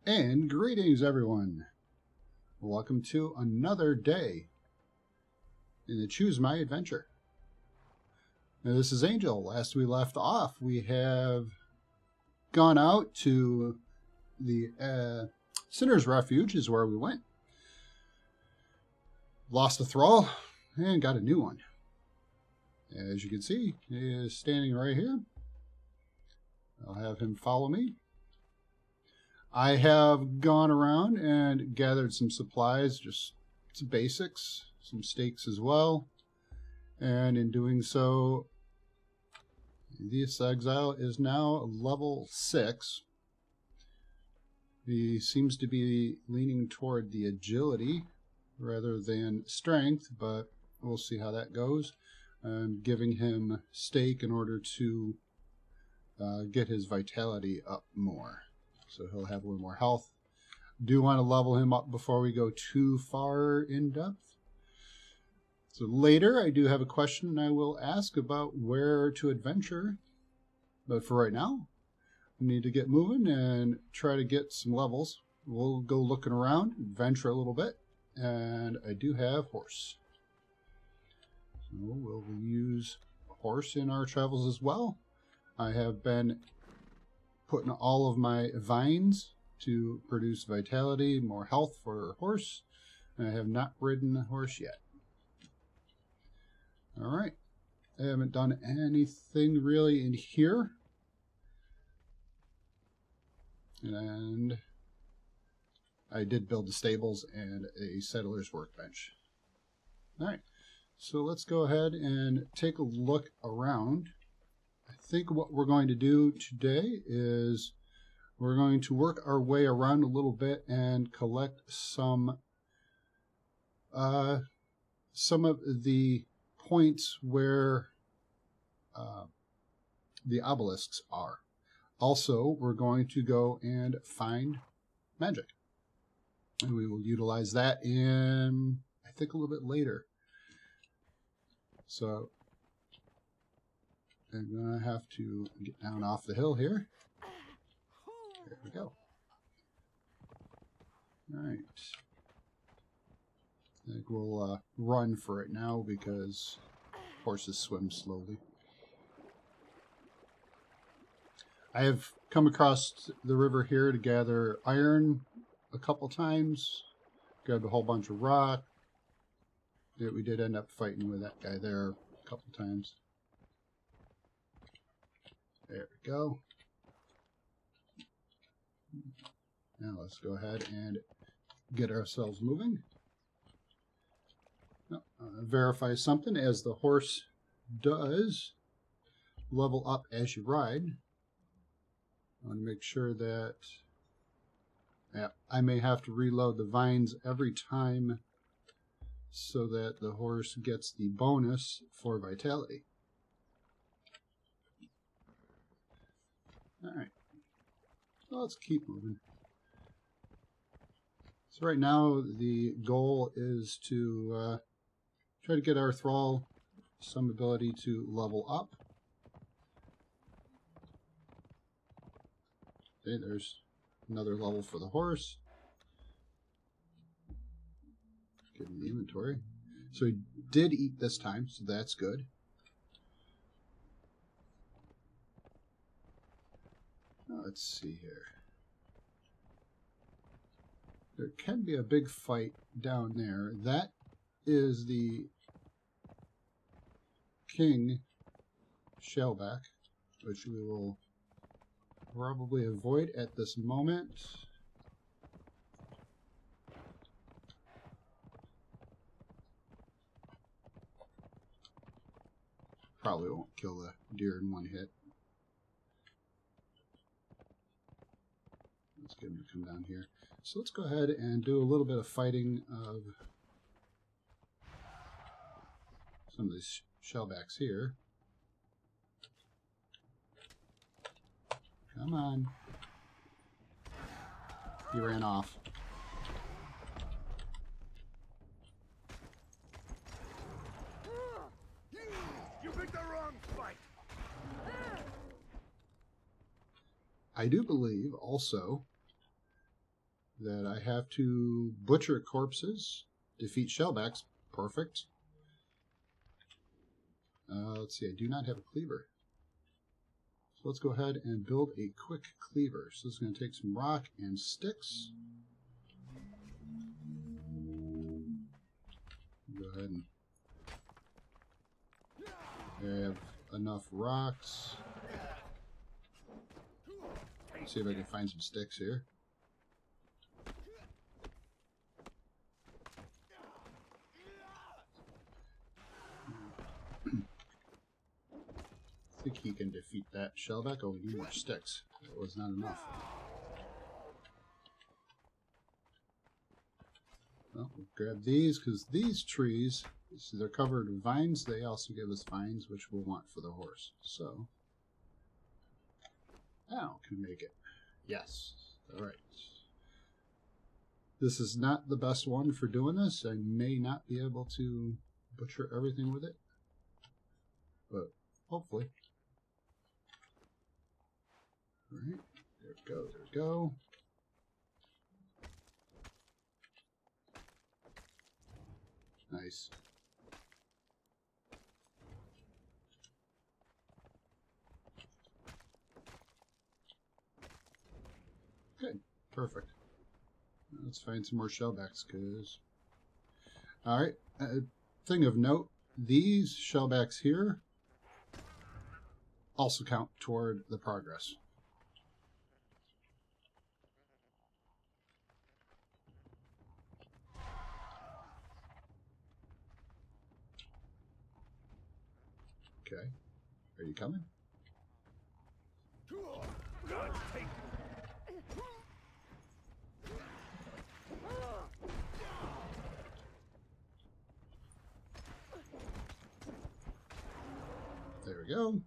And greetings, everyone. Welcome to another day in the Choose My Adventure. Now, this is Angel. Last we left off, we have gone out to the Sinner's Refuge is where we went. Lost a thrall and got a new one. As you can see, he is standing right here. I'll have him follow me. I have gone around and gathered some supplies, just some basics, some stakes as well. And in doing so, this exile is now level 6. He seems to be leaning toward the agility rather than strength, but we'll see how that goes. I'm giving him stake in order to get his vitality up more. So he'll have a little more health. Do want to level him up before we go too far in depth. So later I do have a question I will ask about where to adventure. But for right now, we need to get moving and try to get some levels. We'll go looking around, adventure a little bit. And I do have horse. So we'll use horse in our travels as well. I have been putting all of my vines to produce vitality, more health for a horse. And I have not ridden a horse yet. Alright. I haven't done anything really in here. And I did build the stables and a settler's workbench. Alright. So let's go ahead and take a look around. I think what we're going to do today is we're going to work our way around a little bit and collect some of the points where the obelisks are. Also, we're going to go and find magic. And we will utilize that in, I think, a little bit later. So I'm going to have to get down off the hill here. There we go. Alright. I think we'll run for it now because horses swim slowly. I have come across the river here to gather iron a couple times. Grabbed a whole bunch of rock. We did end up fighting with that guy there a couple times. There we go. Now let's go ahead and get ourselves moving. Verify something, as the horse does level up as you ride. I want to make sure that I may have to reload the vines every time so that the horse gets the bonus for vitality. Alright, so let's keep moving. So right now the goal is to try to get our thrall some ability to level up. Okay, there's another level for the horse. Get in the inventory. So he did eat this time, so that's good. Let's see here. There can be a big fight down there. That is the King Shellback, which we will probably avoid at this moment. Probably won't kill the deer in one hit. Let's get him to come down here. So let's go ahead and do a little bit of fighting of some of these shellbacks here. Come on. He ran off. You picked the wrong fight. I do believe also that I have to butcher corpses, defeat shellbacks. Perfect. Let's see, I do not have a cleaver. So let's go ahead and build a quick cleaver. So this is going to take some rock and sticks. Go ahead and have enough rocks. See if I can find some sticks here. I think he can defeat that shellback. Oh, we need more sticks. That was not enough. Well, we'll grab these because these trees, so they're covered with vines. They also give us vines, which we'll want for the horse. So, now can make it. Yes. All right. This is not the best one for doing this. I may not be able to butcher everything with it, but hopefully. All right. There we go. There we go. Nice. Good. Perfect. Let's find some more shellbacks, because... Alright. Thing of note, these shellbacks here also count toward the progress. Okay. Are you coming? God, take There we go.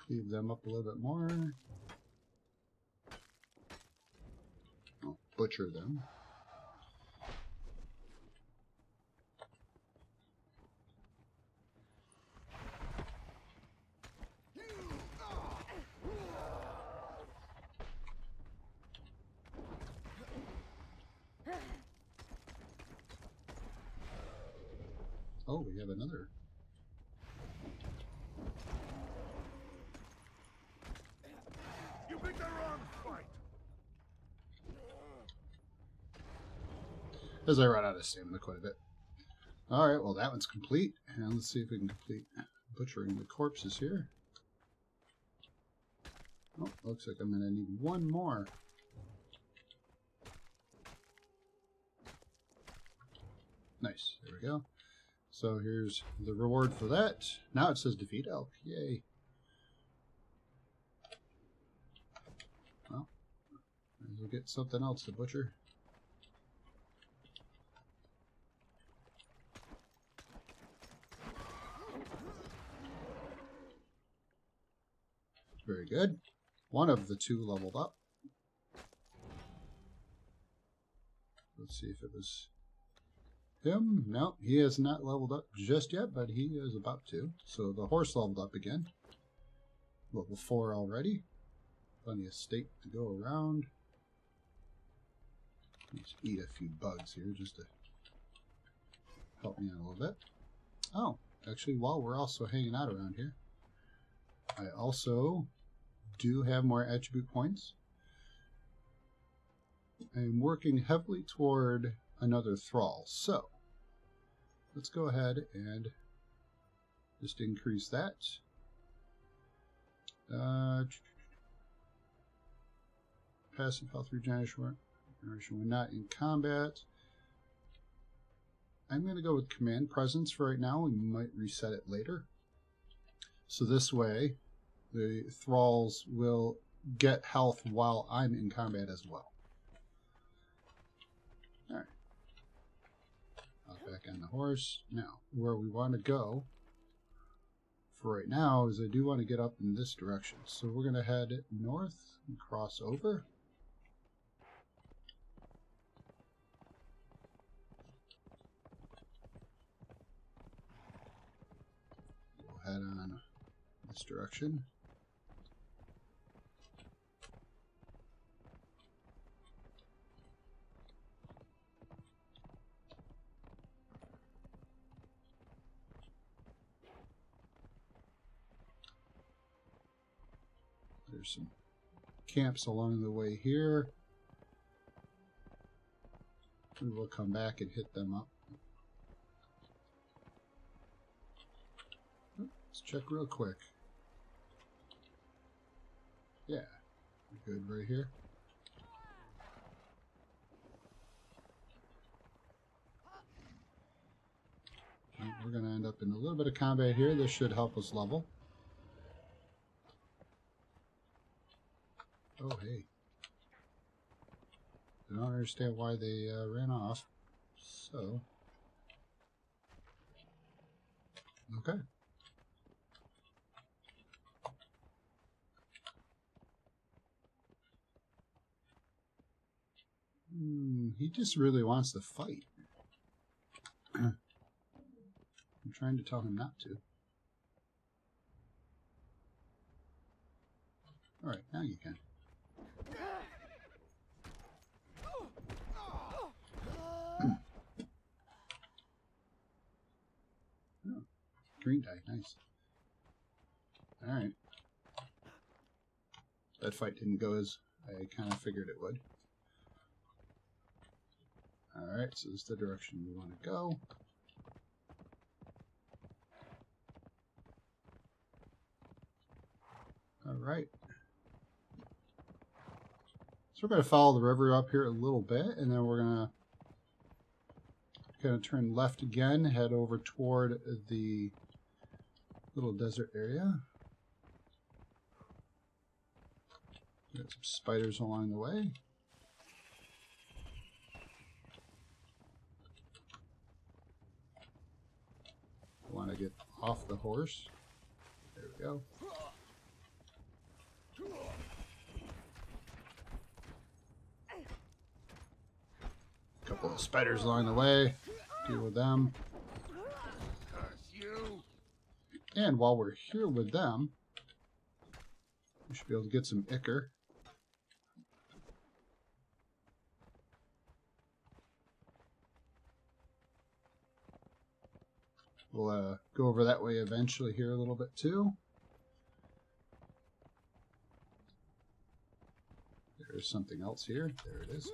Cleave them up a little bit more. I'll butcher them. Oh, we have another. You picked the wrong fight. As I run out of stamina quite a bit. Alright, well that one's complete. And let's see if we can complete butchering the corpses here. Oh, looks like I'm going to need one more. Nice, there we go. So here's the reward for that. Now it says defeat elk. Yay. Well, we'll get something else to butcher. Very good. One of the two leveled up. Let's see if it was him. No, he has not leveled up just yet, but he is about to. So the horse leveled up again. Level 4 already. Plenty of steak to go around. Let's eat a few bugs here just to help me out a little bit. Oh, actually, while we're also hanging out around here, I also do have more attribute points. I'm working heavily toward another thrall, so let's go ahead and just increase that. Passive health regeneration when not in combat. I'm going to go with command presence for right now. We might reset it later. So this way, the thralls will get health while I'm in combat as well. Alright. Back on the horse. Now, where we want to go for right now is I do want to get up in this direction. So we're going to head north and cross over. We'll head on this direction. There's some camps along the way here. We will come back and hit them up. Let's check real quick. Yeah, we're good right here. We're going to end up in a little bit of combat here. This should help us level. Oh, hey. I don't understand why they ran off. So. Okay. He just really wants to fight. I'm trying to tell him not to. Alright, now you can. Oh, green die, nice. Alright. That fight didn't go as I kind of figured it would. Alright, so this is the direction we want to go. Alright. So we're going to follow the river up here a little bit, and then we're going to turn left again, head over toward the little desert area. Got some spiders along the way. Want to get off the horse. There we go. A couple of spiders along the way. Deal with them. And while we're here with them, we should be able to get some ichor. We'll go over that way eventually here a little bit too. There's something else here. There it is.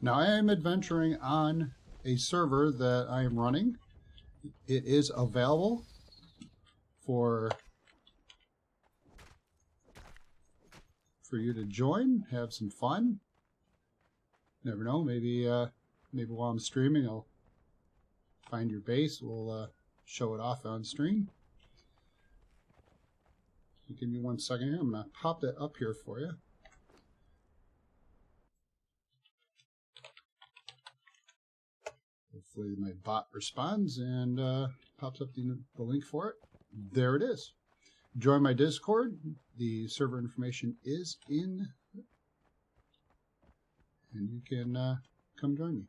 Now I am adventuring on a server that I am running. It is available for you to join, have some fun. Never know, maybe while I'm streaming I'll find your base. We'll show it off on stream. Give me 1 second here. I'm going to pop that up here for you. Hopefully my bot responds and pops up the link for it. There it is. Join my Discord. The server information is in. And you can come join me.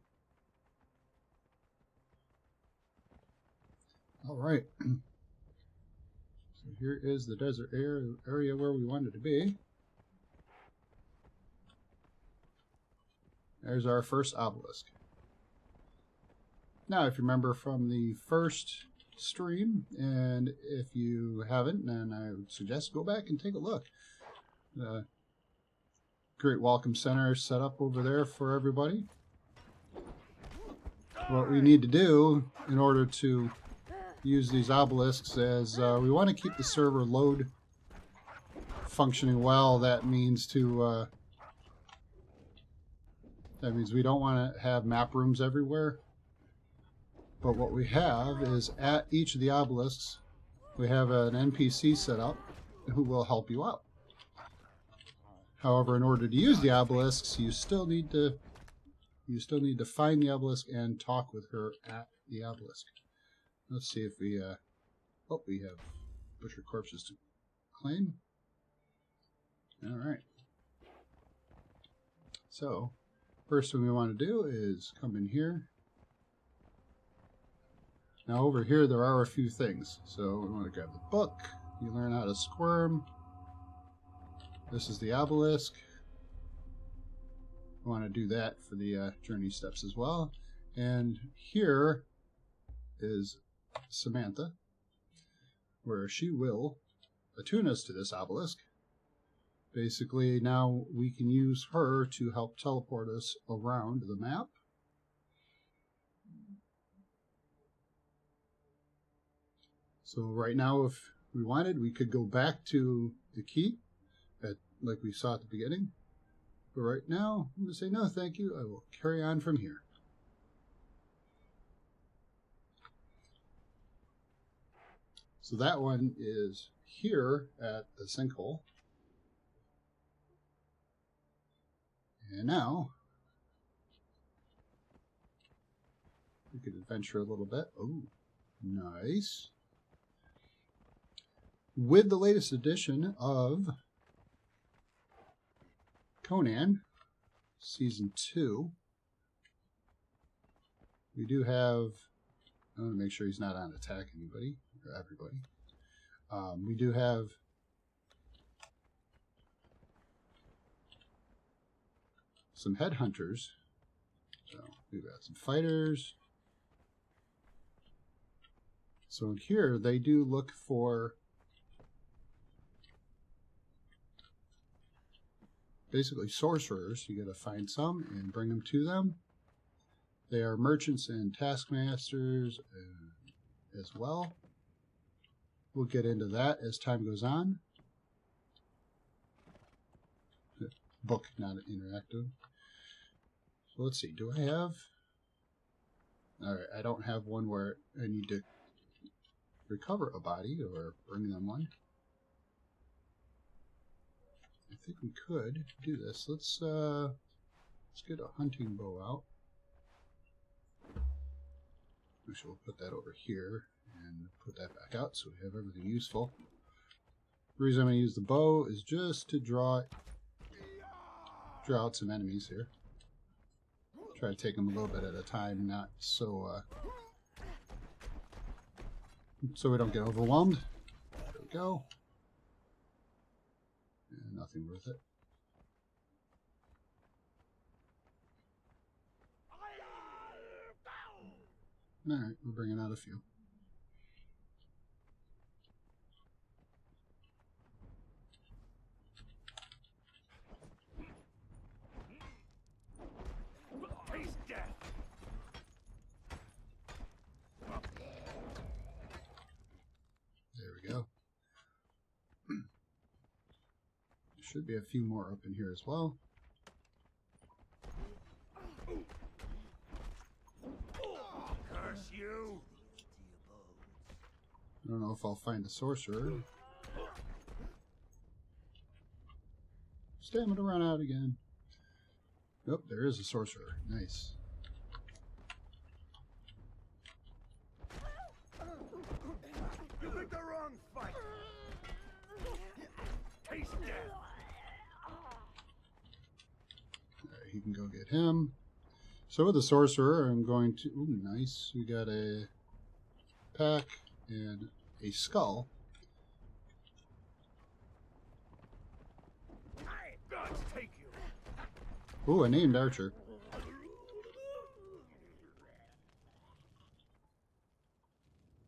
Alright. So here is the desert area where we wanted to be. There's our first obelisk. Now, if you remember from the first stream, and if you haven't, then I would suggest go back and take a look. Great welcome center set up over there for everybody. What we need to do in order to use these obelisks is we want to keep the server load functioning well. That means we don't want to have map rooms everywhere. But what we have is at each of the obelisks, we have an NPC set up who will help you out. However, in order to use the obelisks, you still need to find the obelisk and talk with her at the obelisk. Let's see if we have butcher corpses to claim. All right. So, first thing we want to do is come in here. Now over here there are a few things. So we want to grab the book. You learn how to squirm. This is the obelisk. I want to do that for the journey steps as well. And here is Samantha, where she will attune us to this obelisk. Basically, now we can use her to help teleport us around the map. So right now, if we wanted, we could go back to the keep, like we saw at the beginning. But right now, I'm going to say no, thank you. I will carry on from here. So that one is here at the sinkhole. And now, we could adventure a little bit. Oh, nice. With the latest edition of Conan, Season 2, we do have, I want to make sure he's not on attack anybody, or everybody. We do have some headhunters. So we've got some fighters. So in here, they do look for basically sorcerers. You got to find some and bring them to them. They are merchants and taskmasters as well. We'll get into that as time goes on. Book, not interactive. So let's see. Do I have? All right, I don't have one where I need to recover a body or bring them one. I think we could do this. Let's get a hunting bow out. Actually, we'll put that over here and put that back out so we have everything useful. The reason I'm going to use the bow is just to draw out some enemies here. Try to take them a little bit at a time, not so we don't get overwhelmed. There we go. And nothing worth it. Alright, we're bringing out a few. There we go. Should be a few more up in here as well. Curse you! I don't know if I'll find a sorcerer. Stamina run out again. Nope, there is a sorcerer. Nice. You picked the wrong fight! Taste death! Alright, he can go get him. So with the sorcerer, I'm going to... Ooh, nice. We got a pack and a skull. Gods take you! Ooh, a named archer.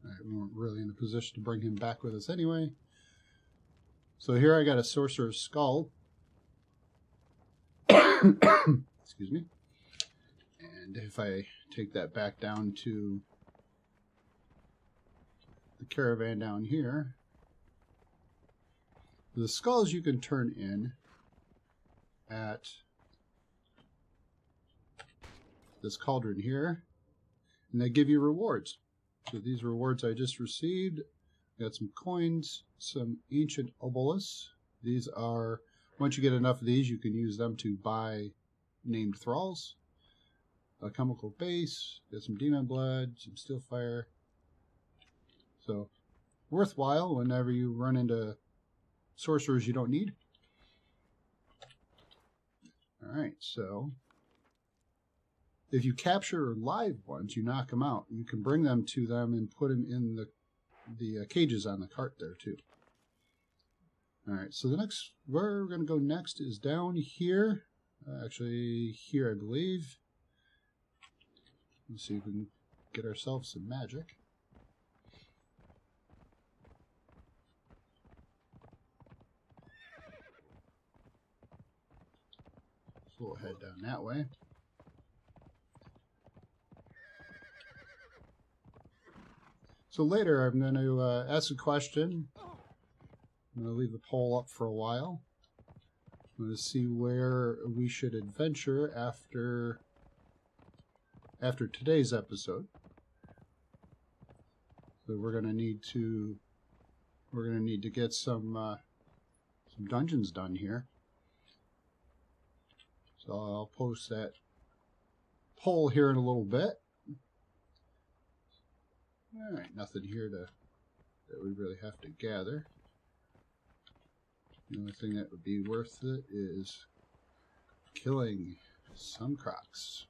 Alright, we weren't really in a position to bring him back with us anyway. So here I got a sorcerer's skull. Excuse me. And if I take that back down to the caravan down here, the skulls you can turn in at this cauldron here, and they give you rewards. So these rewards I just received, got some coins, some ancient obelisks. These are, once you get enough of these, you can use them to buy named thralls. A chemical base, got some demon blood, some steel fire. So worthwhile whenever you run into sorcerers you don't need. Alright, so if you capture live ones, you knock them out. You can bring them to them and put them in the cages on the cart there too. Alright, so the next, where we're going to go next is down here. Actually, here I believe. Let's see if we can get ourselves some magic. So we'll head down that way. So later I'm going to ask a question. I'm going to leave the poll up for a while. I'm going to see where we should adventure after today's episode. So we're going to need to get some dungeons done here. So I'll post that poll here in a little bit. All right, nothing here that we really have to gather. The only thing that would be worth it is killing some crocs.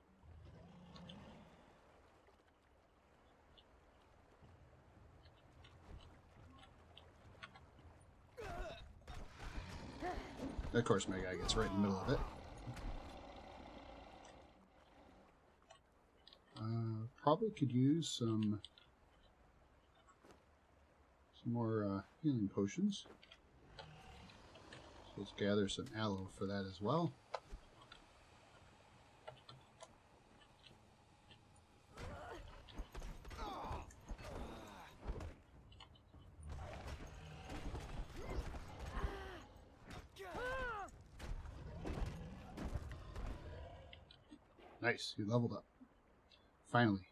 Of course, my guy gets right in the middle of it. Probably could use some more healing potions. So let's gather some aloe for that as well. Nice, you leveled up. Finally.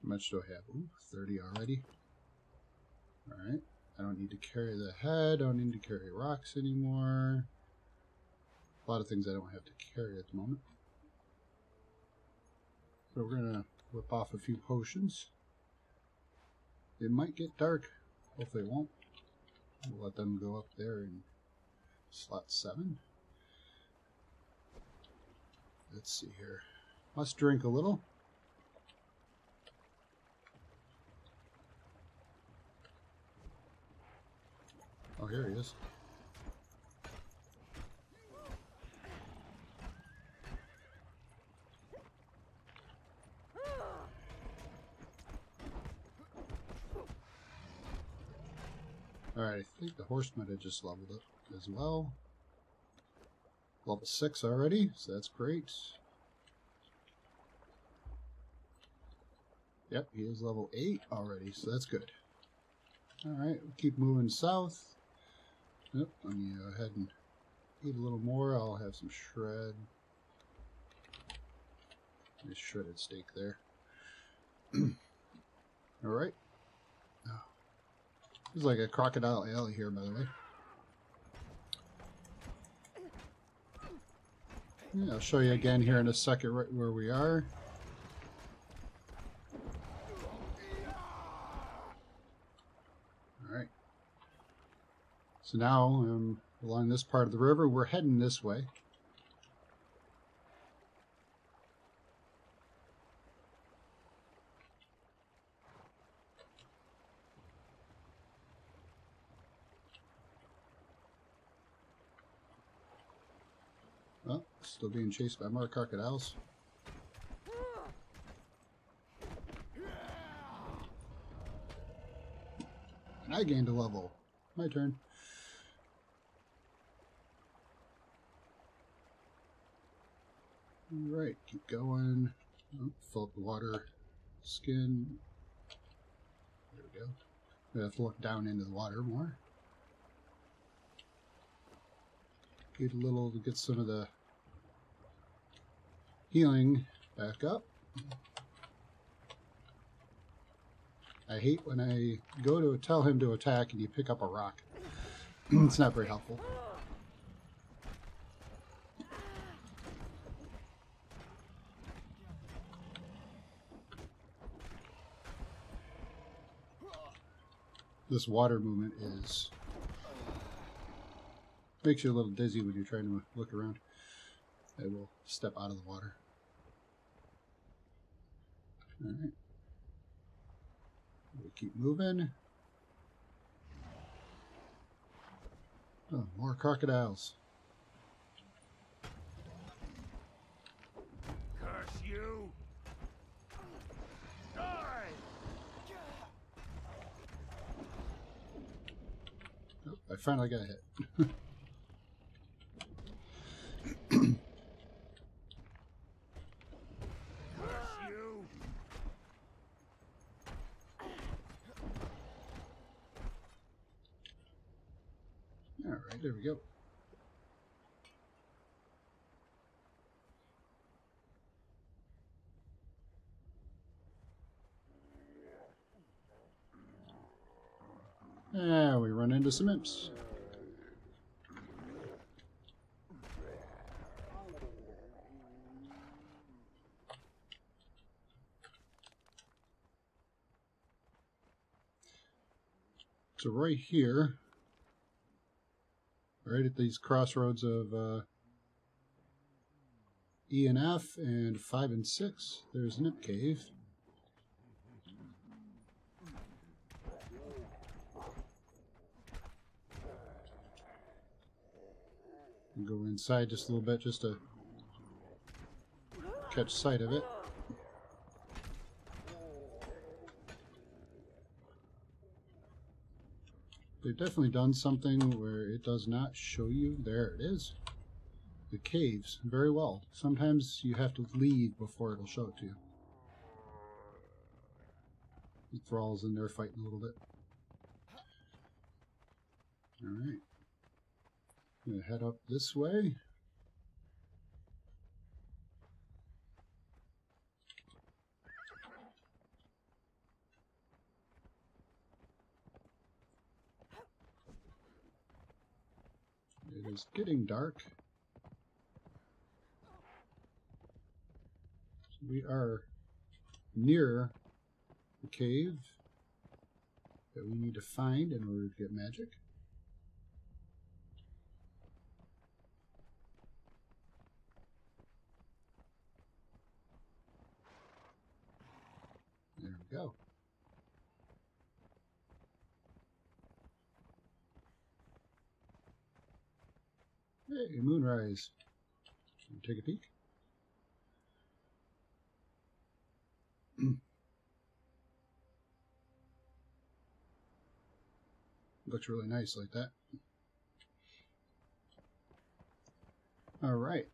How much do I have? Ooh, 30 already. Alright. I don't need to carry the head. I don't need to carry rocks anymore. A lot of things I don't have to carry at the moment. So we're going to whip off a few potions. It might get dark. Hopefully it won't. We'll let them go up there in slot 7. Let's see here. Must drink a little. Oh, here he is. Alright, I think the horse might have just leveled up as well. Level 6 already, so that's great. Yep, he is level 8 already, so that's good. Alright, we'll keep moving south. Yep, let me go ahead and eat a little more. I'll have some shred. Nice shredded steak there. Alright. Oh. There's like a crocodile alley here, by the way. Yeah, I'll show you again here in a second right where we are. Alright. So now, along this part of the river, we're heading this way. Well, still being chased by more crocodiles. And I gained a level. My turn. Alright, keep going. Oh, fill up the water skin. There we go. We have to look down into the water more. Get a little to get some of the healing back up. I hate when I go to tell him to attack and you pick up a rock. It's not very helpful. This water movement makes you a little dizzy when you're trying to look around. I will step out of the water. Alright. We'll keep moving. Oh, more crocodiles. Curse you! Die! Oh, I finally got hit. Curse you! Alright, there we go. And we run into some imps. So right here, right at these crossroads of E and F and 5 and 6, there's an imp cave. Go inside just a little bit just to catch sight of it. They've definitely done something where it does not show you, there it is, the caves very well. Sometimes you have to leave before it'll show it to you. The thrall's in there fighting a little bit. Alright. I'm going to head up this way. It is getting dark. So we are near the cave that we need to find in order to get magic. There we go. Hey, moonrise. Take a peek. Looks really nice like that. Alright.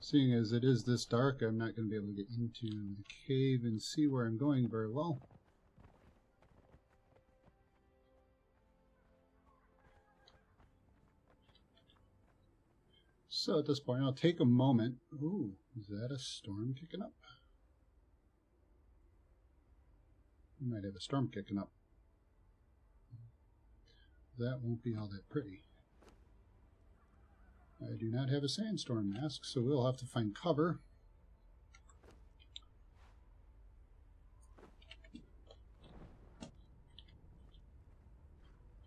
Seeing as it is this dark, I'm not going to be able to get into the cave and see where I'm going very well. So at this point, I'll take a moment. Ooh, is that a storm kicking up? We might have a storm kicking up. That won't be all that pretty. I do not have a sandstorm mask, so we'll have to find cover.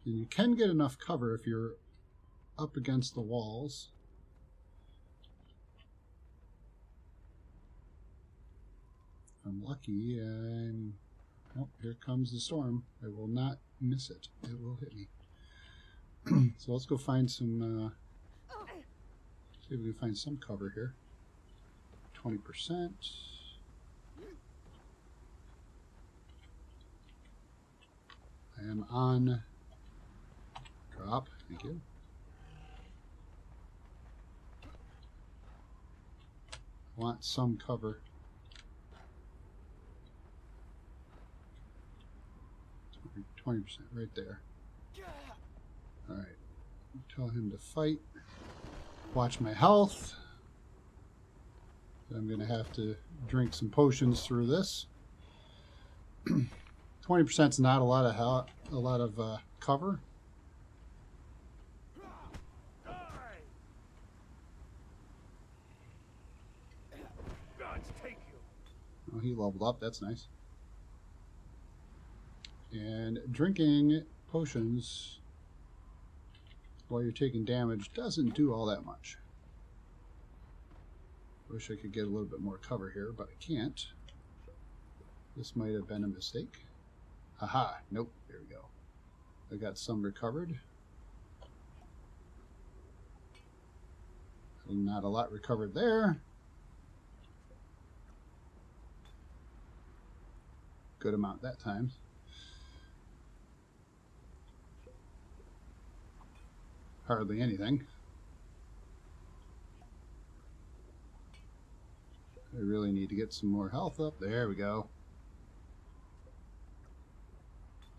And you can get enough cover if you're up against the walls. If I'm lucky, oh, here comes the storm. I will not miss it. It will hit me. So let's go find some, see if we can find some cover here. 20%. I am on drop. Thank you. Want some cover. 20% right there. Alright. Tell him to fight. Watch my health. I'm going to have to drink some potions through this. 20% is not a lot of cover. Oh, he leveled up. That's nice. And drinking potions while you're taking damage doesn't do all that much. Wish I could get a little bit more cover here, but I can't. This might have been a mistake. Haha, nope, there we go. I got some recovered. Not a lot recovered there. Good amount that time. Hardly anything. I really need to get some more health up. There we go.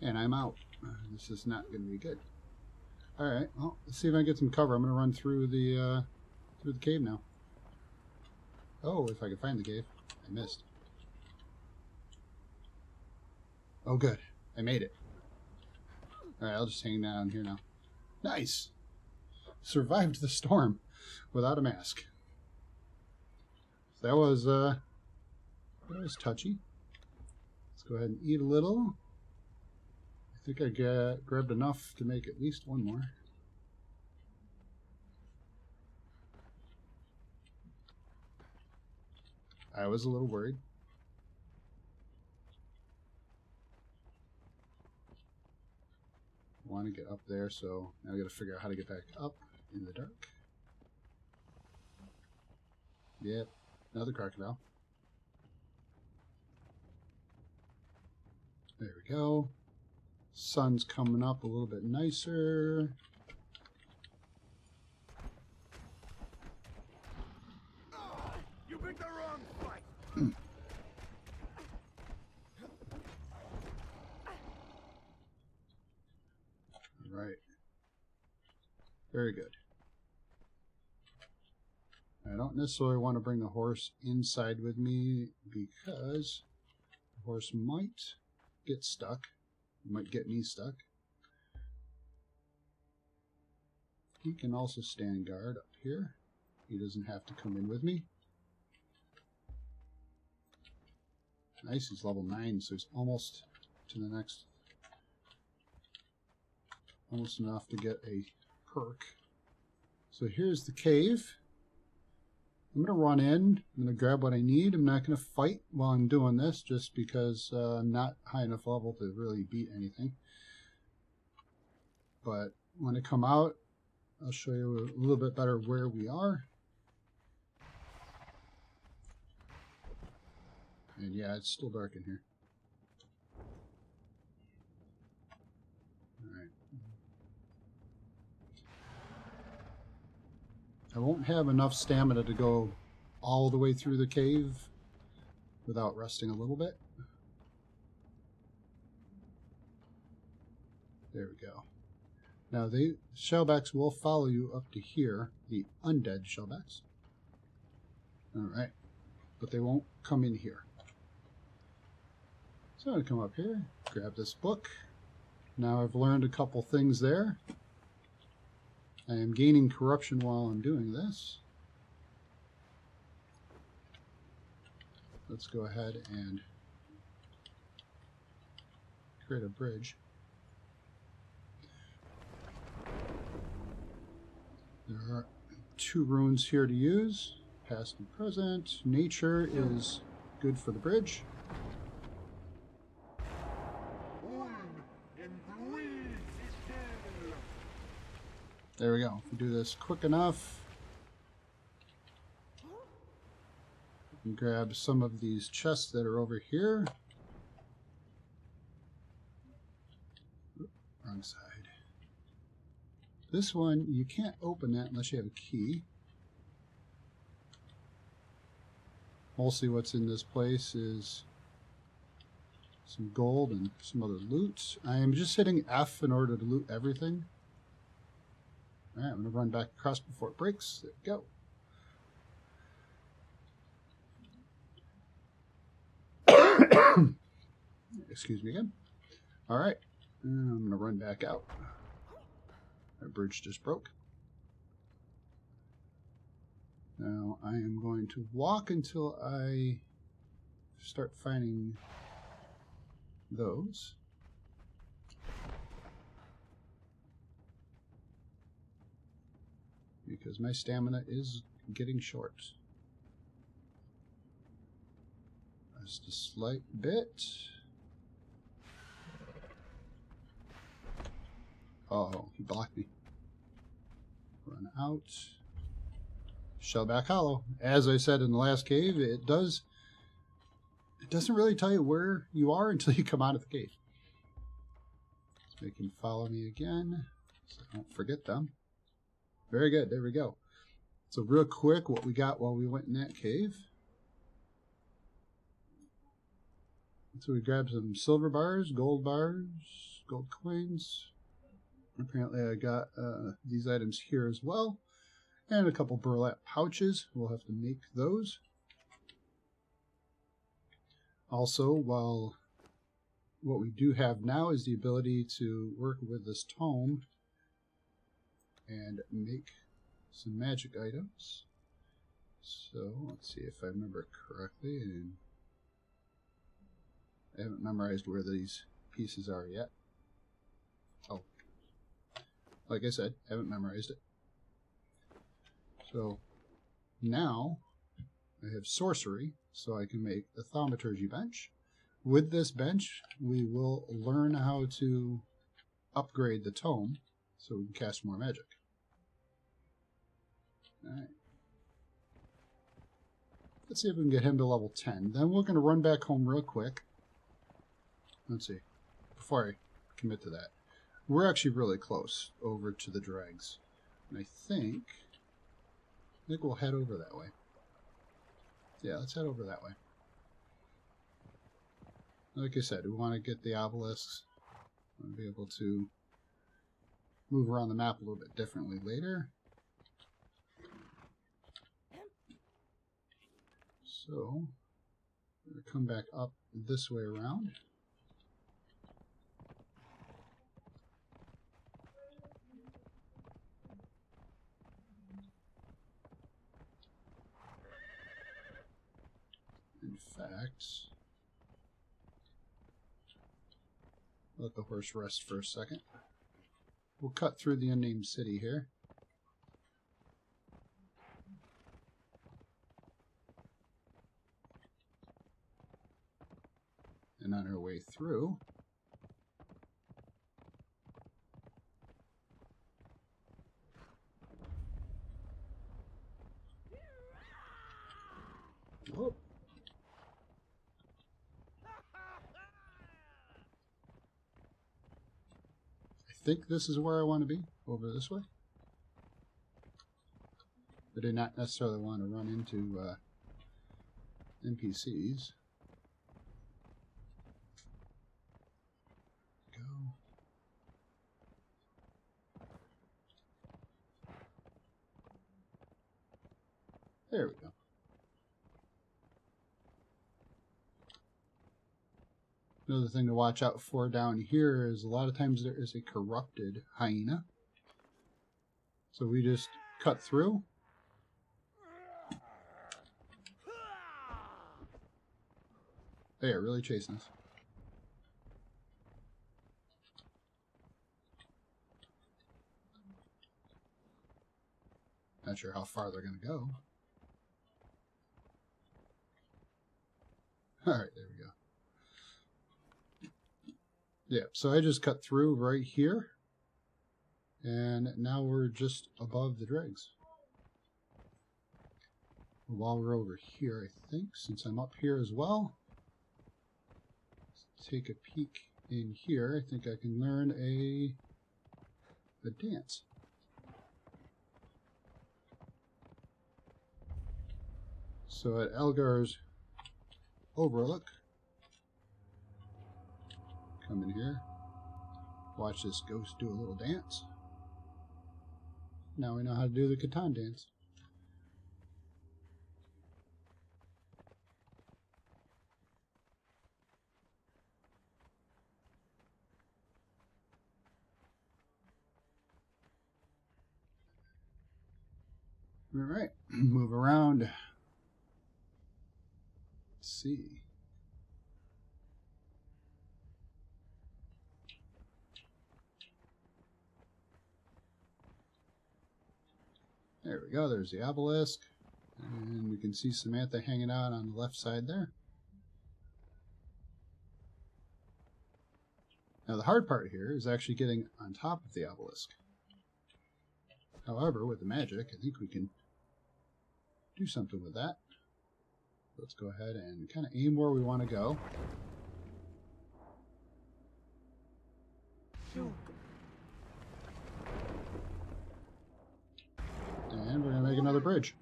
And I'm out. This is not going to be good. Alright, well, let's see if I can get some cover. I'm going to run through the cave now. Oh, if I can find the cave. I missed. Oh, good. I made it. Alright, I'll just hang down here now. Nice! Survived the storm without a mask. That was touchy. Let's go ahead and eat a little. I think I grabbed enough to make at least one more. I was a little worried. I want to get up there, so now I got to figure out how to get back up in the dark. Yep, another crocodile. There we go. Sun's coming up a little bit nicer. You picked the wrong fight. All right. Very good. I don't necessarily want to bring the horse inside with me because the horse might get stuck. It might get me stuck. He can also stand guard up here. He doesn't have to come in with me. Nice, he's level 9, so he's almost to the next. Almost enough to get a perk. So here's the cave. I'm going to run in. I'm going to grab what I need. I'm not going to fight while I'm doing this just because I'm not high enough level to really beat anything. But when I come out, I'll show you a little bit better where we are. And yeah, it's still dark in here. Alright. I won't have enough stamina to go all the way through the cave without resting a little bit. There we go. Now the shellbacks will follow you up to here, the undead shellbacks. Alright, but they won't come in here. So I'm going to come up here, grab this book. Now I've learned a couple things there. I am gaining corruption while I'm doing this. Let's go ahead and create a bridge. There are 2 runes here to use, past and present. Nature is good for the bridge. There we go. If we do this quick enough, we can grab some of these chests that are over here. Wrong side. This one, you can't open that unless you have a key. Mostly what's in this place is some gold and some other loot. I am just hitting F in order to loot everything. Alright, I'm going to run back across before it breaks. There we go. Excuse me again. Alright, I'm going to run back out. Our bridge just broke. Now I am going to walk until I start finding those. Because my stamina is getting short. Just a slight bit. Oh, he blocked me. Run out. Shellback Hollow. As I said in the last cave, it doesn't really tell you where you are until you come out of the cave. So they can follow me again, so I don't forget them. Very good, there we go. So real quick, what we got while we went in that cave. So we grabbed some silver bars, gold coins. Apparently I got these items here as well. And a couple burlap pouches. We'll have to make those. Also, what we do have now is the ability to work with this tome and make some magic items. So, let's see if I remember correctly. And I haven't memorized where these pieces are yet. Oh, like I said, I haven't memorized it. So now I have sorcery, so I can make the thaumaturgy bench. With this bench, we will learn how to upgrade the tome so we can cast more magic. Alright. Let's see if we can get him to level 10. Then we're going to run back home real quick. Let's see. Before I commit to that. We're actually really close over to the dregs. And I think we'll head over that way. Yeah, let's head over that way. Like I said, we want to get the obelisks. We want to be able to move around the map a little bit differently later. So, we're going to come back up this way around. In fact, let the horse rest for a second. We'll cut through the unnamed city here. And on our way through, whoop. I think this is where I want to be, over this way. I do not necessarily want to run into NPCs. Go. There we go. Another thing to watch out for down here is a lot of times there is a corrupted hyena. So we just cut through. They are really chasing us. Not sure how far they're going to go. Alright, there we go. Yeah, so I just cut through right here. And now we're just above the dregs. While we're over here, I think, since I'm up here as well, let's take a peek in here. I think I can learn a dance. So at Elgar's Overlook, come in here, watch this ghost do a little dance. Now we know how to do the Conan dance. Alright, move around. Let's see. There we go, there's the obelisk. And we can see Samantha hanging out on the left side there. Now the hard part here is actually getting on top of the obelisk. However, with the magic, I think we can do something with that. Let's go ahead and kind of aim where we want to go. And we're going to make another bridge.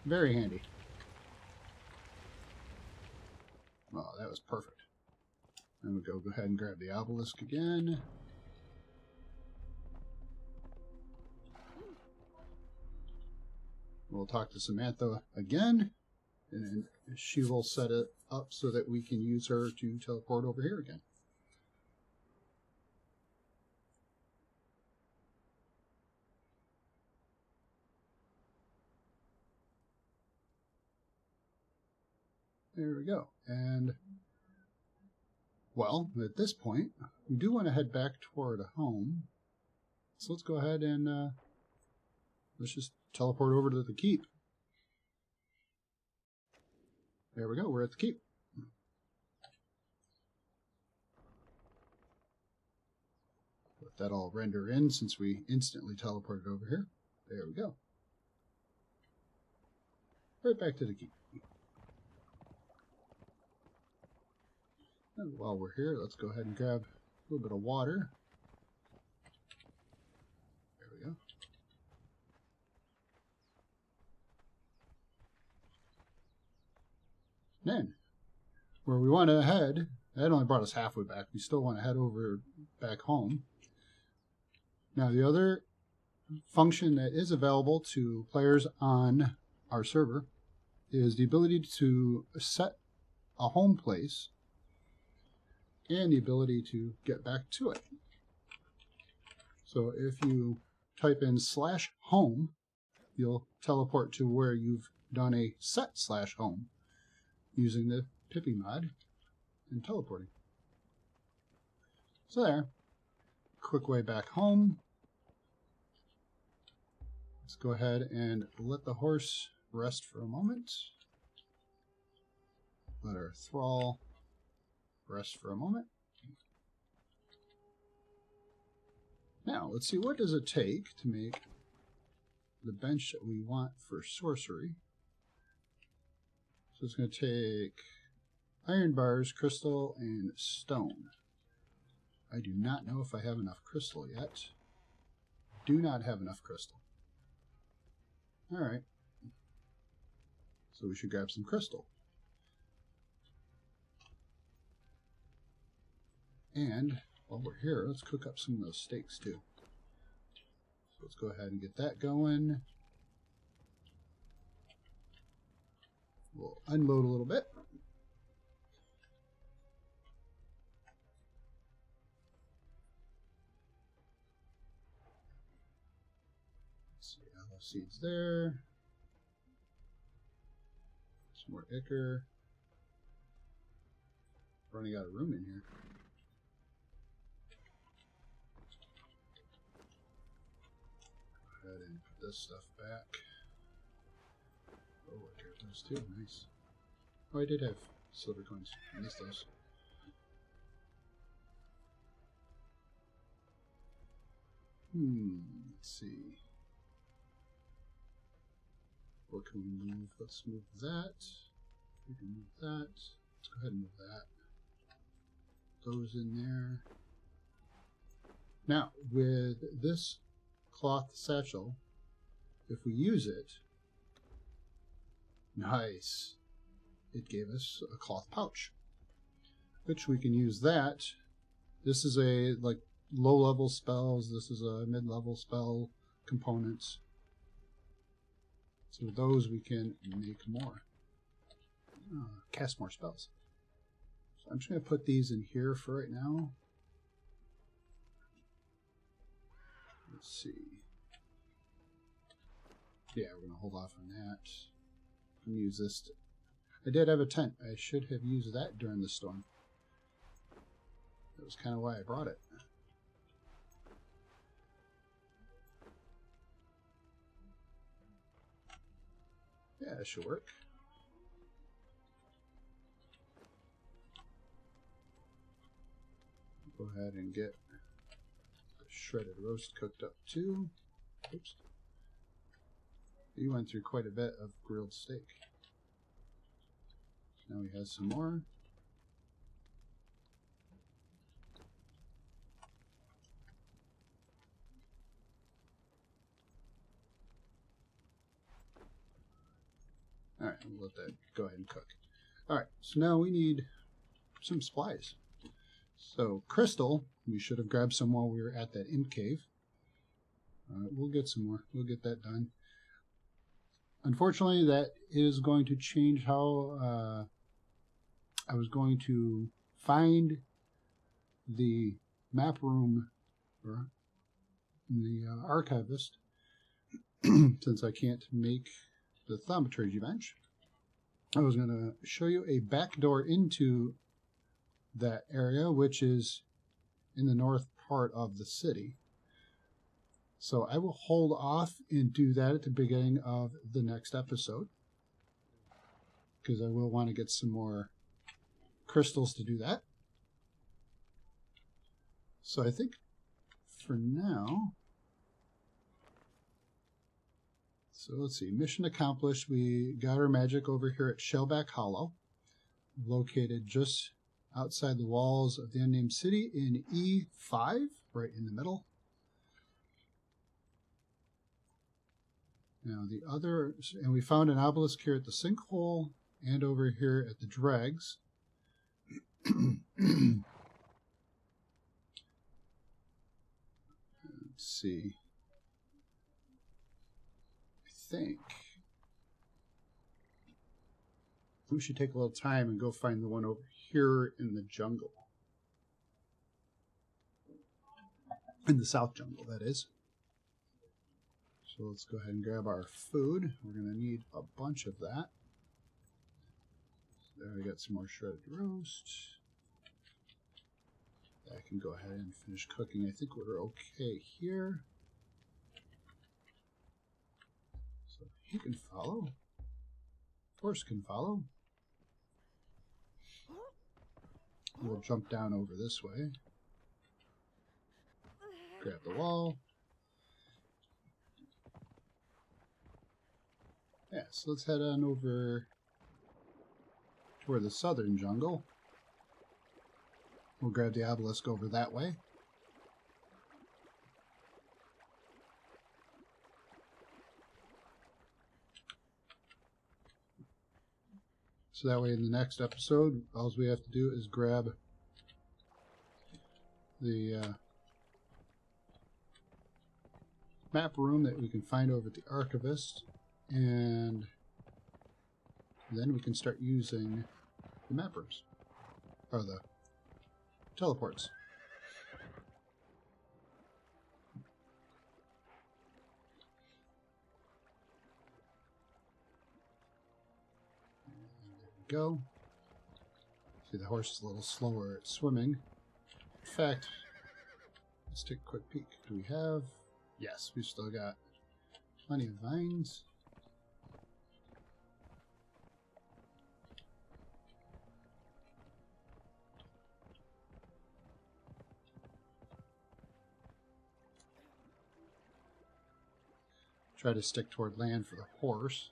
Very handy. Oh, that was perfect. And we go ahead and grab the obelisk again. We'll talk to Samantha again, and she will set it up so that we can use her to teleport over here again. There we go. And, well, at this point, we do want to head back toward home. So let's go ahead and let's just teleport over to the keep. There we go. We're at the keep. Let that all render in since we instantly teleported over here. There we go. Right back to the keep. And while we're here, let's go ahead and grab a little bit of water. There we go. Then, where we want to head, that only brought us halfway back. We still want to head over back home. Now, the other function that is available to players on our server is the ability to set a home place and the ability to get back to it. So if you type in /home, you'll teleport to where you've done a set /home using the Pippi mod and teleporting. So there, quick way back home. Let's go ahead and let the horse rest for a moment. Let our thrall rest for a moment. Now, let's see, what does it take to make the bench that we want for sorcery? So it's going to take iron bars, crystal, and stone. I do not know if I have enough crystal yet. Do not have enough crystal. Alright. So we should grab some crystal. And while we're here, let's cook up some of those steaks too. So let's go ahead and get that going. We'll unload a little bit. Let's see, aloe seeds there. Some more ichor. Running out of room in here. Go ahead and put this stuff back. Oh, I got those too. Nice. Oh, I did have silver coins. I missed those. Let's see. What can we move? Let's move that. We can move that. Let's go ahead and move that. Those in there. Now, with this cloth satchel, if we use it, nice, it gave us a cloth pouch, which we can use that. This is a like low-level spells. This is a mid-level spell components. So with those we can make more, cast more spells. So I'm just going to put these in here for right now. Let's see. Yeah, we're going to hold off on that. I'm going to use this. I did have a tent. I should have used that during the storm. That was kind of why I brought it. Yeah, it should work. Go ahead and get the shredded roast cooked up too. Oops. He went through quite a bit of grilled steak. Now he has some more. Alright, we'll let that go ahead and cook. Alright, so now we need some supplies. So, crystal, we should have grabbed some while we were at that int cave. We'll get some more. We'll get that done. Unfortunately, that is going to change how I was going to find the map room or the archivist since I can't make the thaumaturgy bench. I was going to show you a back door into that area, which is in the north part of the city. So I will hold off and do that at the beginning of the next episode, because I will want to get some more crystals to do that. So I think for now, so let's see, mission accomplished. We got our magic over here at Shellback Hollow, located just outside the walls of the unnamed city in E5, right in the middle. Now the other, and we found an obelisk here at the sinkhole and over here at the dregs. Let's see. I think we should take a little time and go find the one over here in the jungle. In the south jungle, that is. So let's go ahead and grab our food. We're going to need a bunch of that. There we got some more shredded roast. I can go ahead and finish cooking. I think we're okay here. So he can follow. Horse can follow. We'll jump down over this way. Grab the wall. Yeah, so let's head on over toward the southern jungle. We'll grab the obelisk over that way. So that way in the next episode, all we have to do is grab the map room that we can find over at the archivist, and then we can start using the map rooms, or the teleports. There we go. See, the horse is a little slower at swimming. In fact, let's take a quick peek. Do we have? Yes, we've still got plenty of vines. Try to stick toward land for the horse.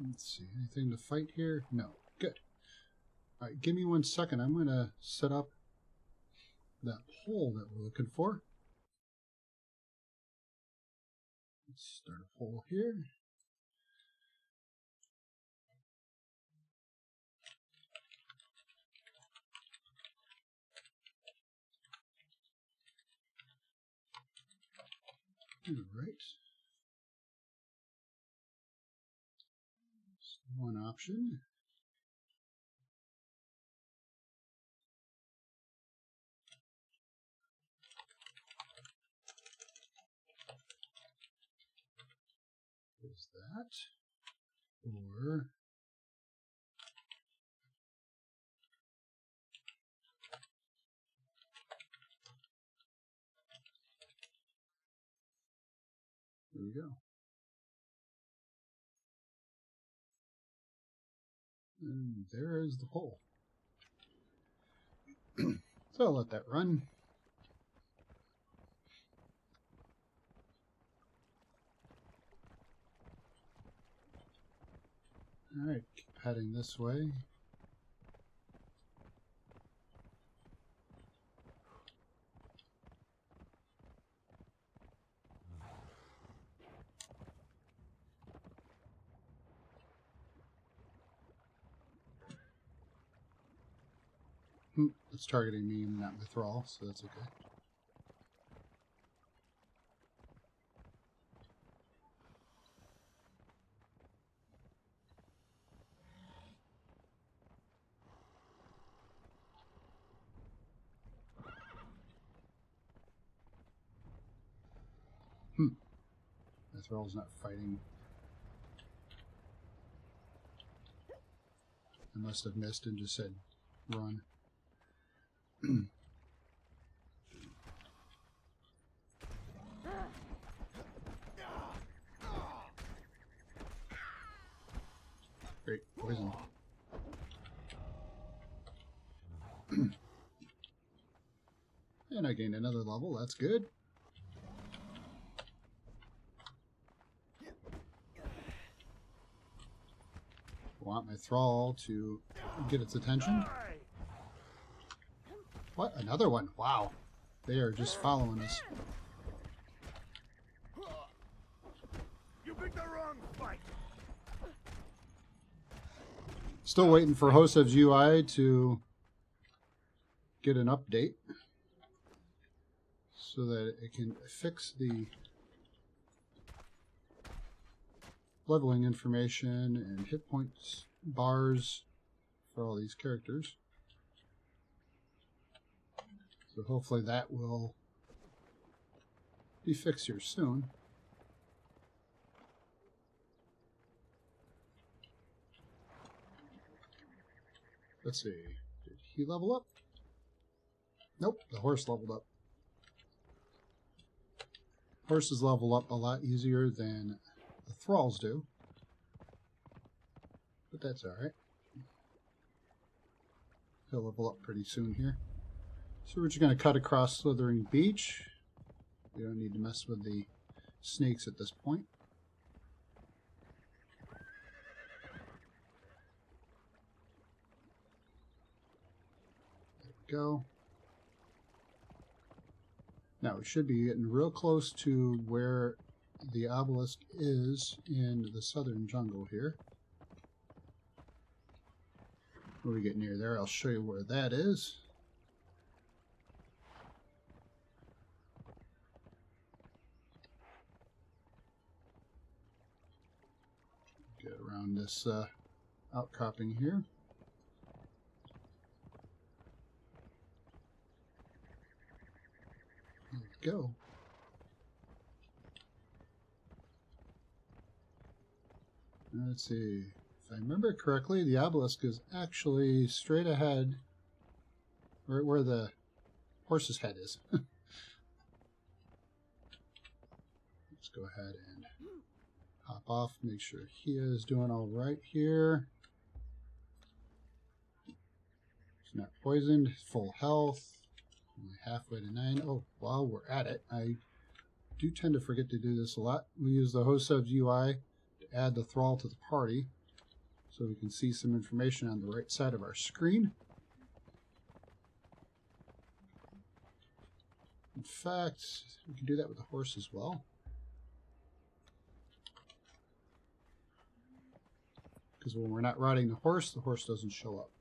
Let's see, anything to fight here? No. Good. Alright, give me 1 second. I'm going to set up that hole that we're looking for. Let's start a hole here. Alright. That's one option. There's that. Or we go. And there is the pole. So I'll let that run. Alright, keep heading this way. It's targeting me and not my thrall, so that's okay. My thrall's not fighting. I must have missed and just said run. Great, poison. And I gained another level, that's good. Want my thrall to get its attention. What? Another one? Wow. They are just following us. You picked the wrong fight. Still waiting for Hosev's UI to get an update so that it can fix the leveling information and hit points bars for all these characters. So hopefully that will be fixed here soon. Let's see. Did he level up? Nope, the horse leveled up. Horses level up a lot easier than the thralls do. But that's alright. He'll level up pretty soon here. So we're just going to cut across Slithering Beach. We don't need to mess with the snakes at this point. There we go. Now we should be getting real close to where the obelisk is in the southern jungle here. When we get near there, I'll show you where that is. Get around this outcropping here. There we go. Let's see. If I remember correctly, the obelisk is actually straight ahead, right where the horse's head is. Let's go ahead and hop off, make sure he is doing all right here. He's not poisoned, full health, only halfway to 9. Oh, while we're at it, I do tend to forget to do this a lot. We use the Hosev's UI to add the thrall to the party, so we can see some information on the right side of our screen. In fact, we can do that with the horse as well. Because when we're not riding the horse doesn't show up.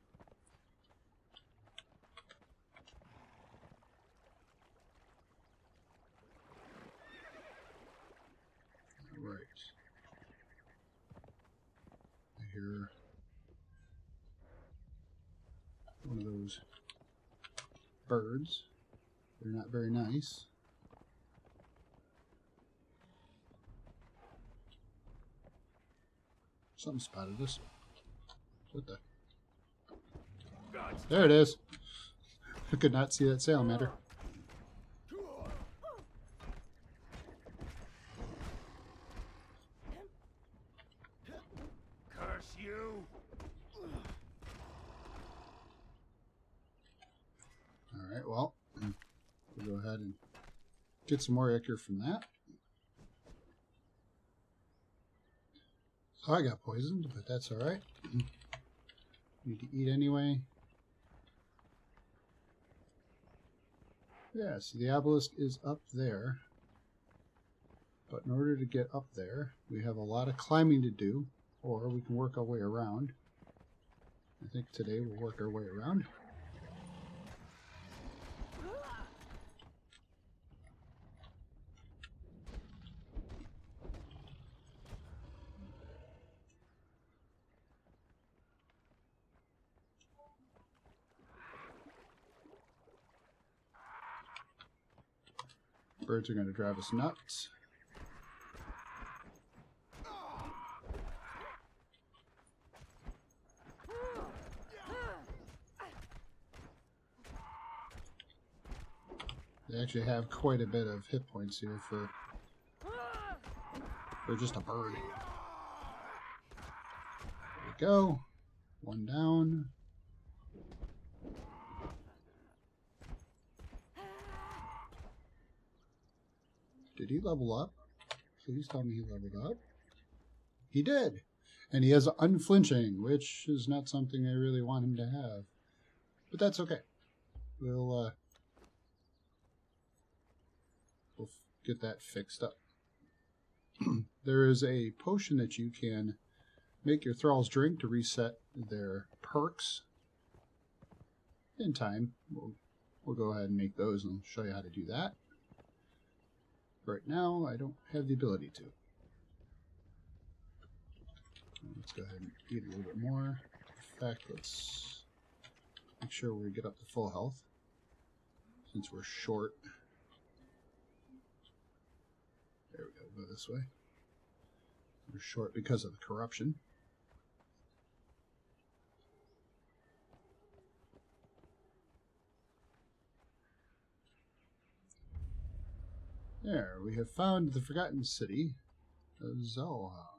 All right. I hear one of those birds. They're not very nice. Something spotted us. What the? There it is. I could not see that salamander. ahead and get some more ichor from that. So I got poisoned, but that's alright. Need to eat anyway. Yeah, so the obelisk is up there. But in order to get up there, we have a lot of climbing to do, or we can work our way around. I think today we'll work our way around. Birds are going to drive us nuts. They actually have quite a bit of hit points here for just a bird. There we go. One down. Did he level up? Please tell me he leveled up. He did. And he has unflinching, which is not something I really want him to have. But that's okay. We'll get that fixed up. There is a potion that you can make your thralls drink to reset their perks. In time, we'll go ahead and make those and show you how to do that. Right now, I don't have the ability to. Let's go ahead and eat a little bit more. In fact, let's make sure we get up to full health, since we're short. There we go, go this way. We're short because of the corruption. There, we have found the forgotten city of Exile.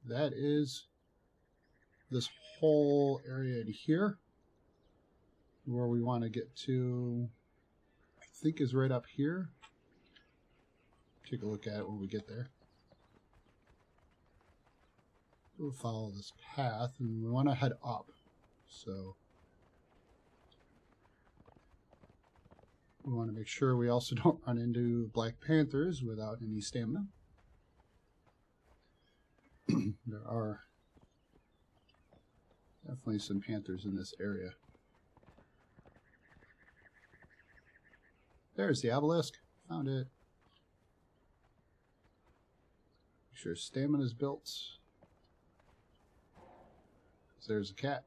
That is this whole area in here, where we want to get to, I think is right up here. Take a look at it when we get there. We'll follow this path, and we want to head up. So we want to make sure we also don't run into Black Panthers without any stamina. There are definitely some panthers in this area. There's the obelisk. Found it. Make sure stamina is built. There's a cat.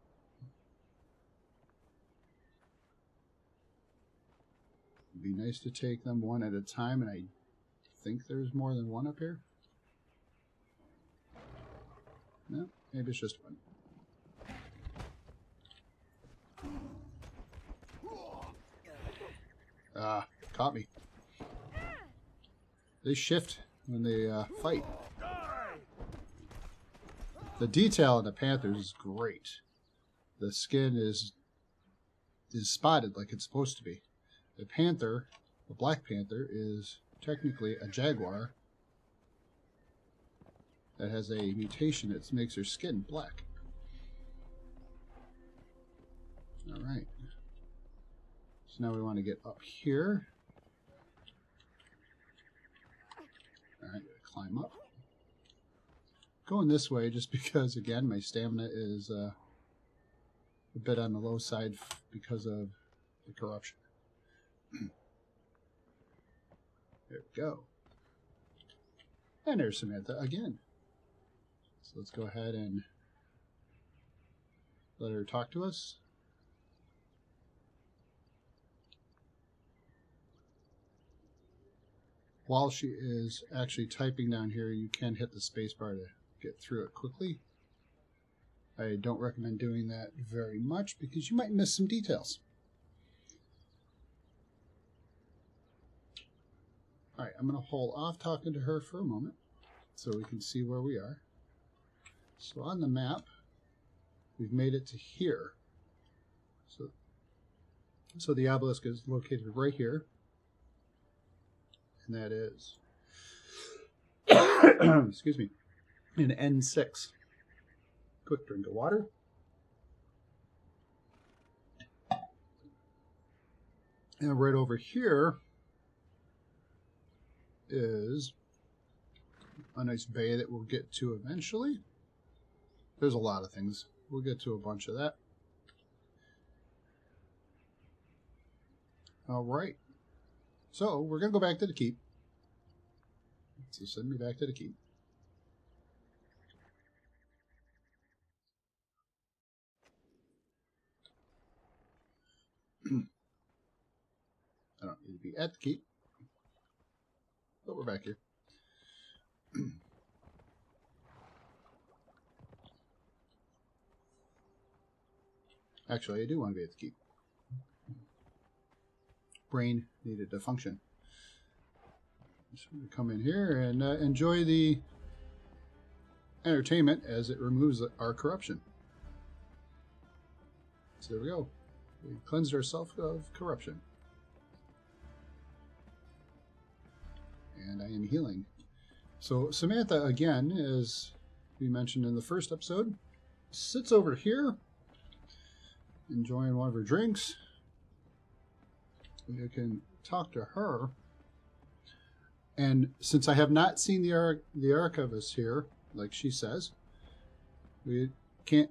It'd be nice to take them one at a time, and I think there's more than one up here. No, maybe it's just one. Ah, caught me. They shift when they fight. The detail in the panthers is great. The skin is spotted like it's supposed to be. The panther, the black panther, is technically a jaguar that has a mutation that makes her skin black. Alright. So now we want to get up here. Alright, climb up. Going this way just because, again, my stamina is a bit on the low side because of the corruption. There we go. And there's Samantha again. So let's go ahead and let her talk to us. While she is actually typing down here, you can hit the spacebar to get through it quickly. I don't recommend doing that very much because you might miss some details. Alright, I'm going to hold off talking to her for a moment so we can see where we are. So on the map, we've made it to here. So the obelisk is located right here. and that is, excuse me, an N6. Quick drink of water. And right over here is a nice bay that we'll get to eventually. There's a lot of things. We'll get to a bunch of that. All right. So we're going to go back to the keep. So send me back to the keep. I don't need to be at the keep, but we're back here. Actually, I do want to be at the keep. Brain needed to function. So we come in here and enjoy the entertainment as it removes our corruption. So there we go. We cleansed ourselves of corruption. And I am healing. So Samantha, again, as we mentioned in the first episode, sits over here, enjoying one of her drinks. You can talk to her. And since I have not seen the archivist here, like she says, we can't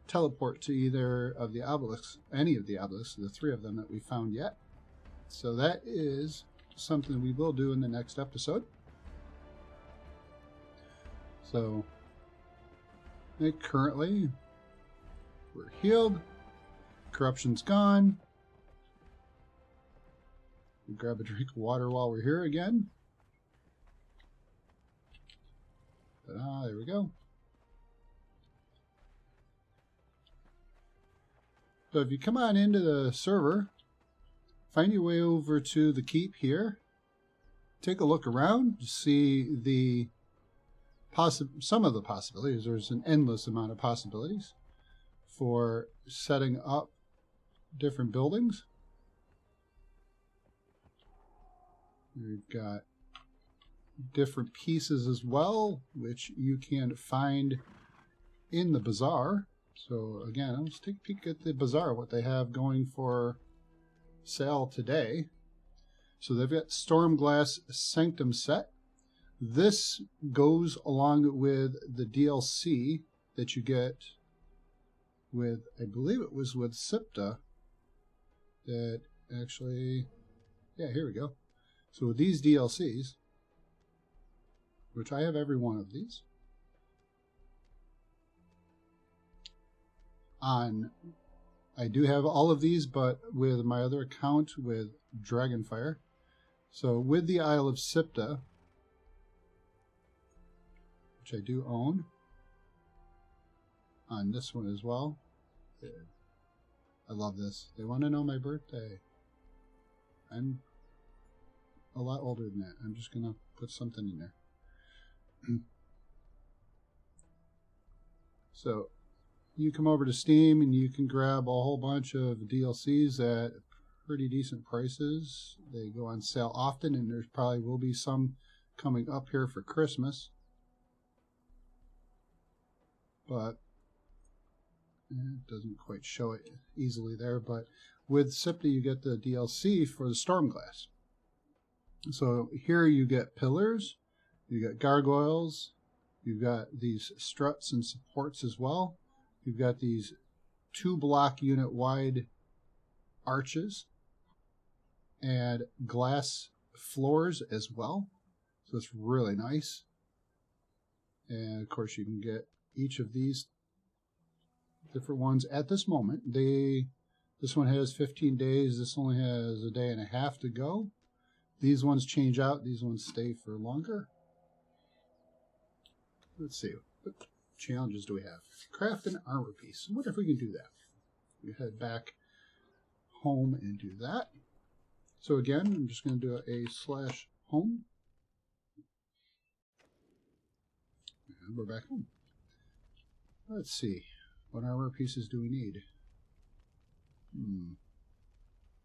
teleport to either of the obelisks, any of the obelisks, the three of them that we found yet. So that is something we will do in the next episode. So currently we're healed, corruption's gone. We grab a drink of water while we're here again. There we go. So if you come on into the server, find your way over to the keep here. Take a look around to see the some of the possibilities. There's an endless amount of possibilities for setting up different buildings. We've got different pieces as well, which you can find in the bazaar. So again, let's take a peek at the bazaar, what they have going for sale today. So they've got Stormglass Sanctum set. This goes along with the DLC that you get with, I believe it was with SIPTA, that actually, yeah, here we go. So with these DLCs, which I have every one of these, I do have all of these, but with my other account with Dragonfire. So with the Isle of Sipta, which I do own, on this one as well. I love this. They want to know my birthday. I'm a lot older than that. I'm just going to put something in there. So you come over to Steam and you can grab a whole bunch of DLCs at pretty decent prices. They go on sale often, and there probably will be some coming up here for Christmas. But it doesn't quite show it easily there. But with SIPTA, you get the DLC for the Stormglass. So here you get pillars, you get gargoyles, you've got these struts and supports as well. You've got these 2-block unit wide arches and glass floors as well. So it's really nice. And of course you can get each of these different ones at this moment. This one has 15 days. This only has a day and a half to go. These ones change out. These ones stay for longer. Let's see. What challenges do we have? Craft an armor piece. I wonder if we can do that. We head back home and do that. So again, I'm just going to do a /home. And we're back home. Let's see. What armor pieces do we need?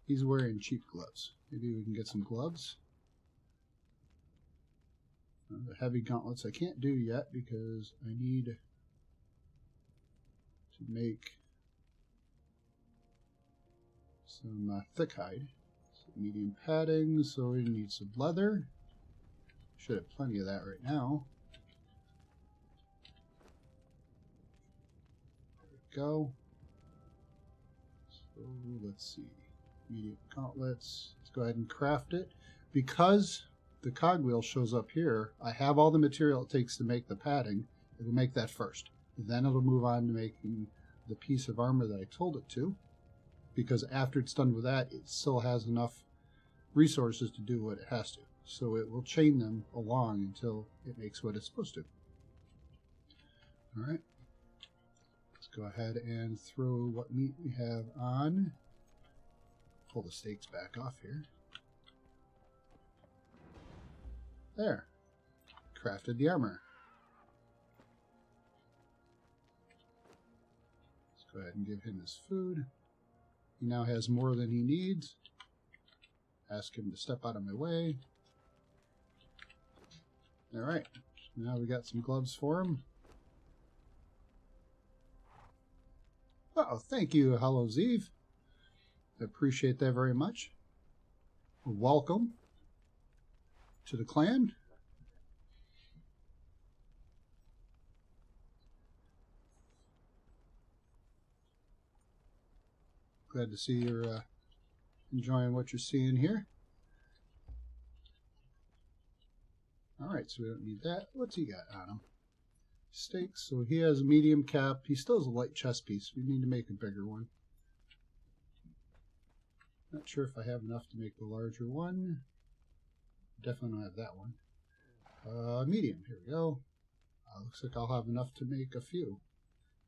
He's wearing cheap gloves. Maybe we can get some gloves. The heavy gauntlets I can't do yet because I need to make some thick hide. So medium padding, so we need some leather. Should have plenty of that right now. There we go. So let's see. Medium gauntlets. Let's go ahead and craft it. Because the cogwheel shows up here, I have all the material it takes to make the padding. It'll make that first. Then it'll move on to making the piece of armor that I told it to. Because after it's done with that, it still has enough resources to do what it has to. So it will chain them along until it makes what it's supposed to. Alright. Let's go ahead and throw what meat we have on. Pull the stakes back off here. There. Crafted the armor. Let's go ahead and give him his food. He now has more than he needs. Ask him to step out of my way. Alright. Now we got some gloves for him. Oh, thank you, Hallows Eve. I appreciate that very much. Welcome to the clan. Glad to see you're enjoying what you're seeing here. Alright, so we don't need that. What's he got on him? Stakes. So he has a medium cap. He still has a light chest piece. We need to make a bigger one. Not sure if I have enough to make the larger one. Definitely don't have that one. Medium. Here we go. Looks like I'll have enough to make a few.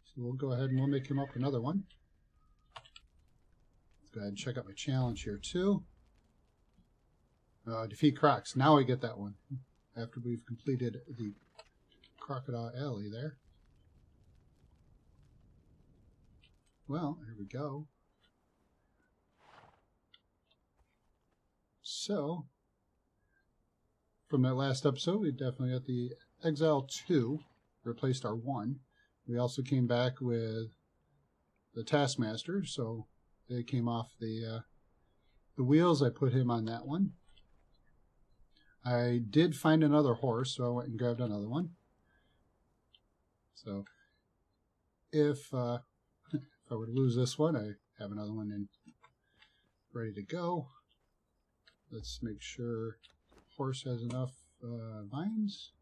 So we'll go ahead and we'll make him up another one. Let's go ahead and check out my challenge here too. Defeat Crocs. Now I get that one. After we've completed the Crocodile Alley there. Well, here we go. So, from that last episode, we definitely got the Exile 2, replaced our 1. We also came back with the Taskmaster, so they came off the wheels. I put him on that one. I did find another horse, so I went and grabbed another one. So, if I were to lose this one, I have another one in ready to go. Let's make sure horse has enough vines.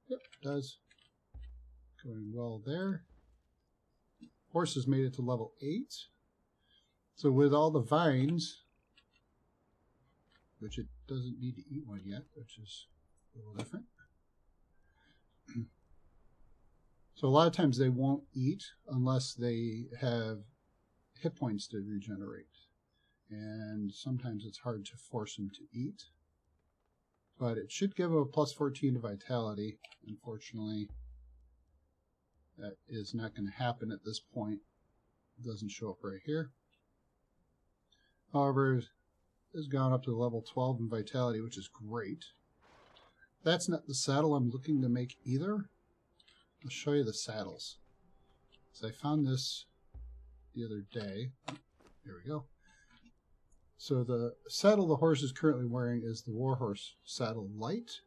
Yep, it does. Going well there. Horse has made it to level 8. So with all the vines, which it doesn't need to eat one yet, which is a little different. So a lot of times they won't eat unless they have hit points to regenerate. And sometimes it's hard to force them to eat. But it should give them a plus 14 to vitality. Unfortunately, that is not going to happen at this point. It doesn't show up right here. However, it has gone up to level 12 in vitality, which is great. That's not the saddle I'm looking to make either. I'll show you the saddles. So I found this the other day. There we go. So the saddle the horse is currently wearing is the Warhorse Saddle Light.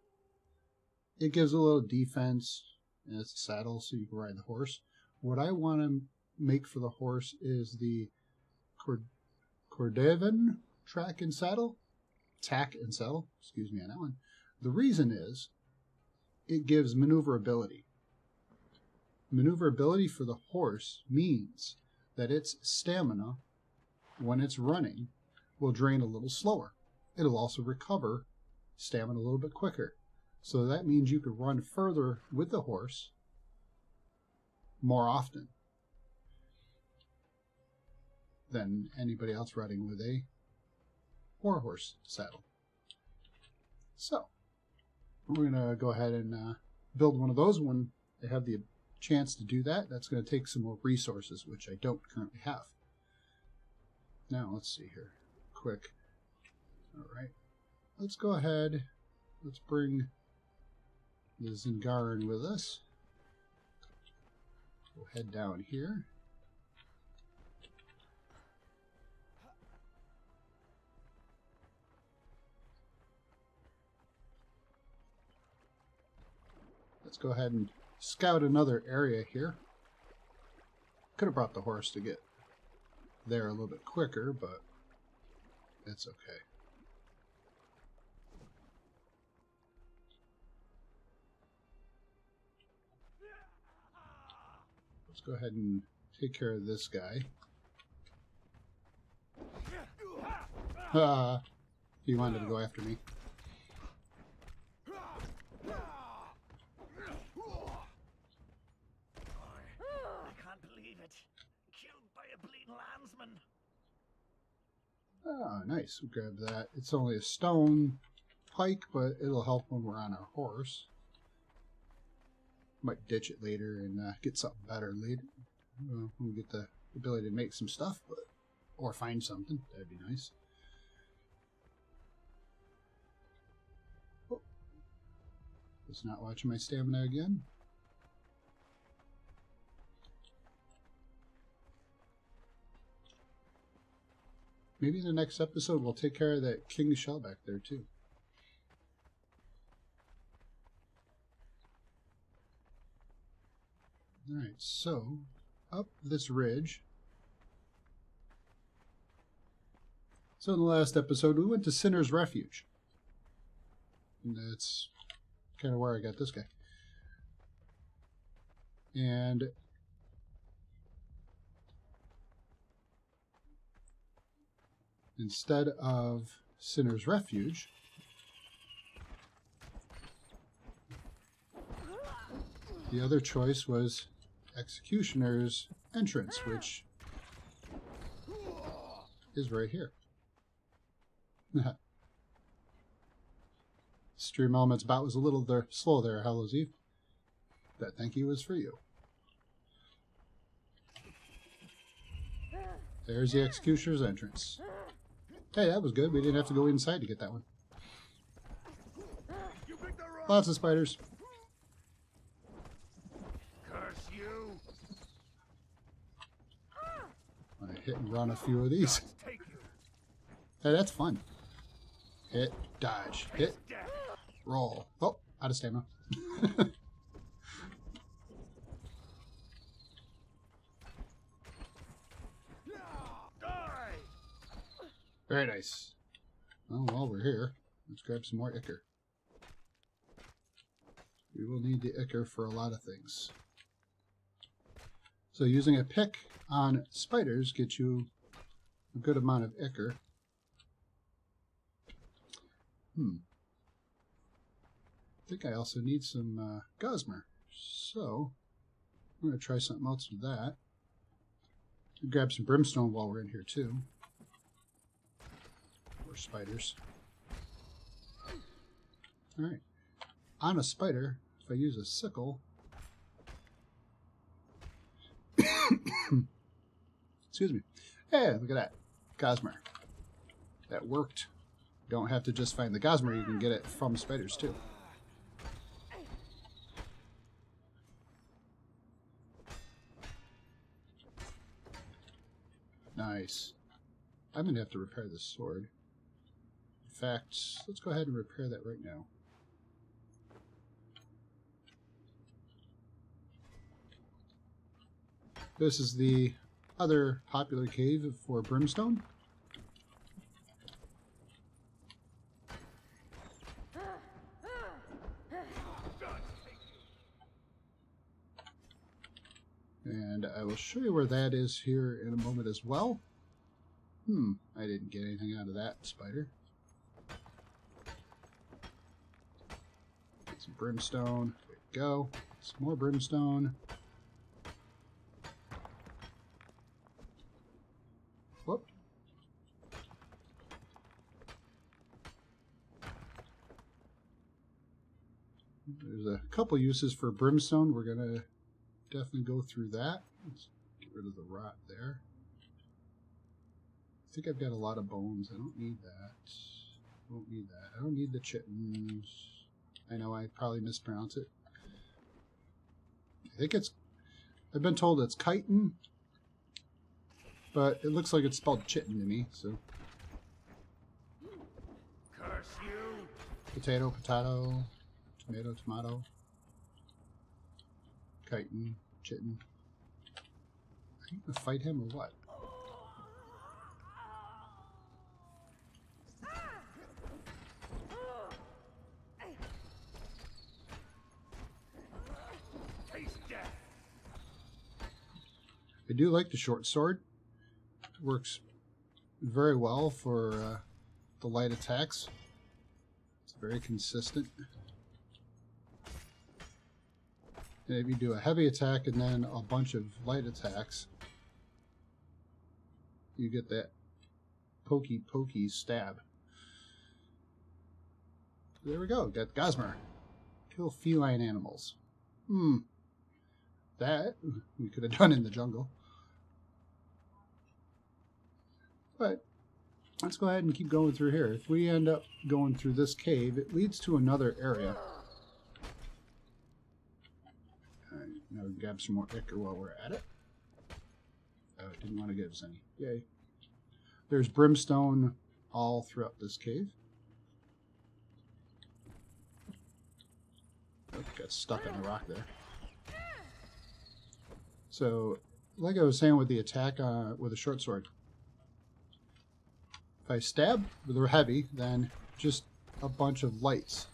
It gives a little defense, and it's a saddle so you can ride the horse. What I want to make for the horse is the Cordevan Tack and Saddle, excuse me on that one. The reason is it gives maneuverability. Maneuverability for the horse means that its stamina, when it's running, will drain a little slower. It'll also recover stamina a little bit quicker. So that means you could run further with the horse more often than anybody else riding with a Warhorse saddle. So, we're going to go ahead and build one of those when I have the chance to do that. That's going to take some more resources, which I don't currently have. Now, let's see here. Quick. Alright. Let's go ahead. Let's bring the Zingaran with us. We'll head down here. Let's go ahead and scout another area here. Could have brought the horse to get there a little bit quicker, but it's okay. Let's go ahead and take care of this guy. He wanted to go after me. Oh, nice. We'll grab that. It's only a stone pike, but it'll help when we're on our horse. Might ditch it later and get something better later. When we get the ability to make some stuff, but or find something. That'd be nice. Oh. Was not watching my stamina again. Maybe in the next episode we'll take care of that king shell back there too. Alright, so up this ridge. So in the last episode we went to Sinner's Refuge. And that's kind of where I got this guy. And instead of Sinner's Refuge, the other choice was Executioner's Entrance, which is right here. Stream Elements bot was a little slow there, Hallows Eve. That thank you was for you. There's the Executioner's Entrance. Hey, that was good. We didn't have to go inside to get that one. Lots of spiders. Curse you! I'm gonna hit and run a few of these. Hey, that's fun. Hit, dodge, hit, roll. Oh, out of stamina. Very nice. Well, while we're here, let's grab some more ichor. We will need the ichor for a lot of things. So using a pick on spiders gets you a good amount of ichor. I think I also need some gossamer. So I'm going to try something else with that. Grab some brimstone while we're in here too. Or spiders. Alright. On a spider, if I use a sickle... Excuse me. Hey, look at that. Gossamer. That worked. You don't have to just find the gossamer, you can get it from spiders too. Nice. I'm going to have to repair this sword. In fact, let's go ahead and repair that right now. This is the other popular cave for brimstone. And I will show you where that is here in a moment as well. I didn't get anything out of that spider. Get some brimstone. There we go. Some more brimstone. Whoop. There's a couple uses for brimstone. We're going to definitely go through that. Let's get rid of the rot there. I think I've got a lot of bones. I don't need that. I don't need that. I don't need the chittens. I know I probably mispronounce it. I think it's... I've been told it's chitin, but it looks like it's spelled chitin to me, so... Curse you! Potato, potato, tomato, tomato, chitin, chitin. Are you gonna fight him or what? Taste death! I do like the short sword. It works very well for the light attacks. It's very consistent. And if you do a heavy attack and then a bunch of light attacks, you get that pokey stab. There we go. Got Gosmer. Kill feline animals. That we could have done in the jungle. But let's go ahead and keep going through here. If we end up going through this cave, it leads to another area. Alright, now we grab some more ichor while we're at it. Oh, it didn't want to give us any. Yay. There's brimstone all throughout this cave. Oh, got stuck on the rock there. So, like I was saying with the attack with a short sword, if I stab with a heavy, then just a bunch of lights.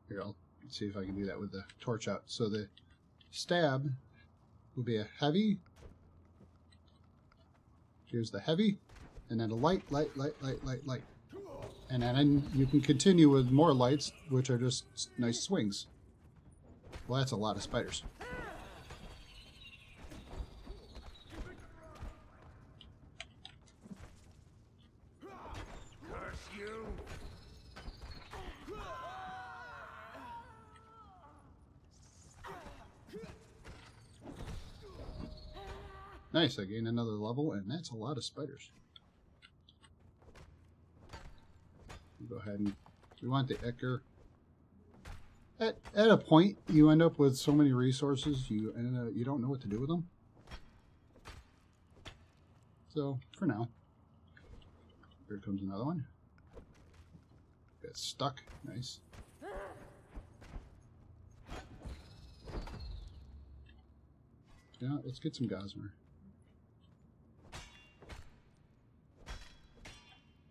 Here, I'll see if I can do that with the torch out. So the stab will be a heavy. Here's the heavy, and then a light. And then you can continue with more lights, which are just nice swings. Well, that's a lot of spiders. Curse you! Nice, I gained another level, and that's a lot of spiders. Go ahead and we want the ichor. At a point, you end up with so many resources, you don't know what to do with them. So for now, here comes another one. Got stuck. Nice. Yeah, let's get some Gosmer.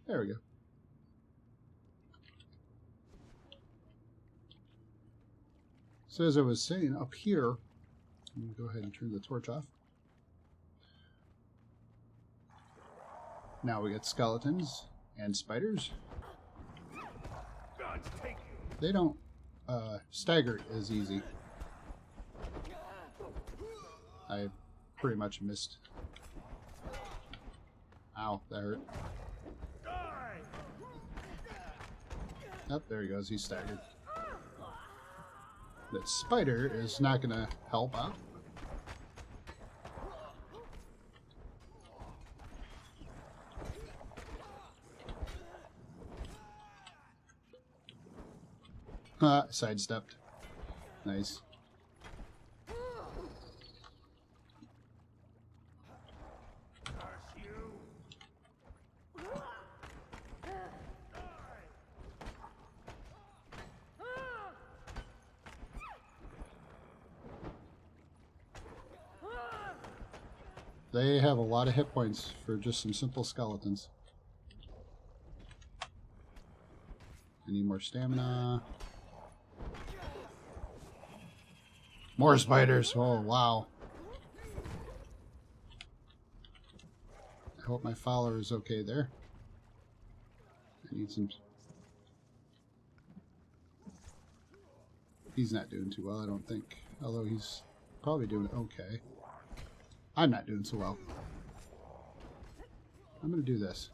There we go. So as I was saying, up here, I'm going to go ahead and turn the torch off. Now we got skeletons and spiders. Gods take you! They don't stagger as easy. I pretty much missed. Ow, that hurt. Die! Oh, there he goes, he's staggered. That spider is not going to help out. Sidestepped. Nice. Curse you! They have a lot of hit points for just some simple skeletons. I need more stamina. More spiders. Oh, wow. I hope my follower is okay there. I need some... He's not doing too well, I don't think. Although he's probably doing okay. I'm not doing so well. I'm going to do this.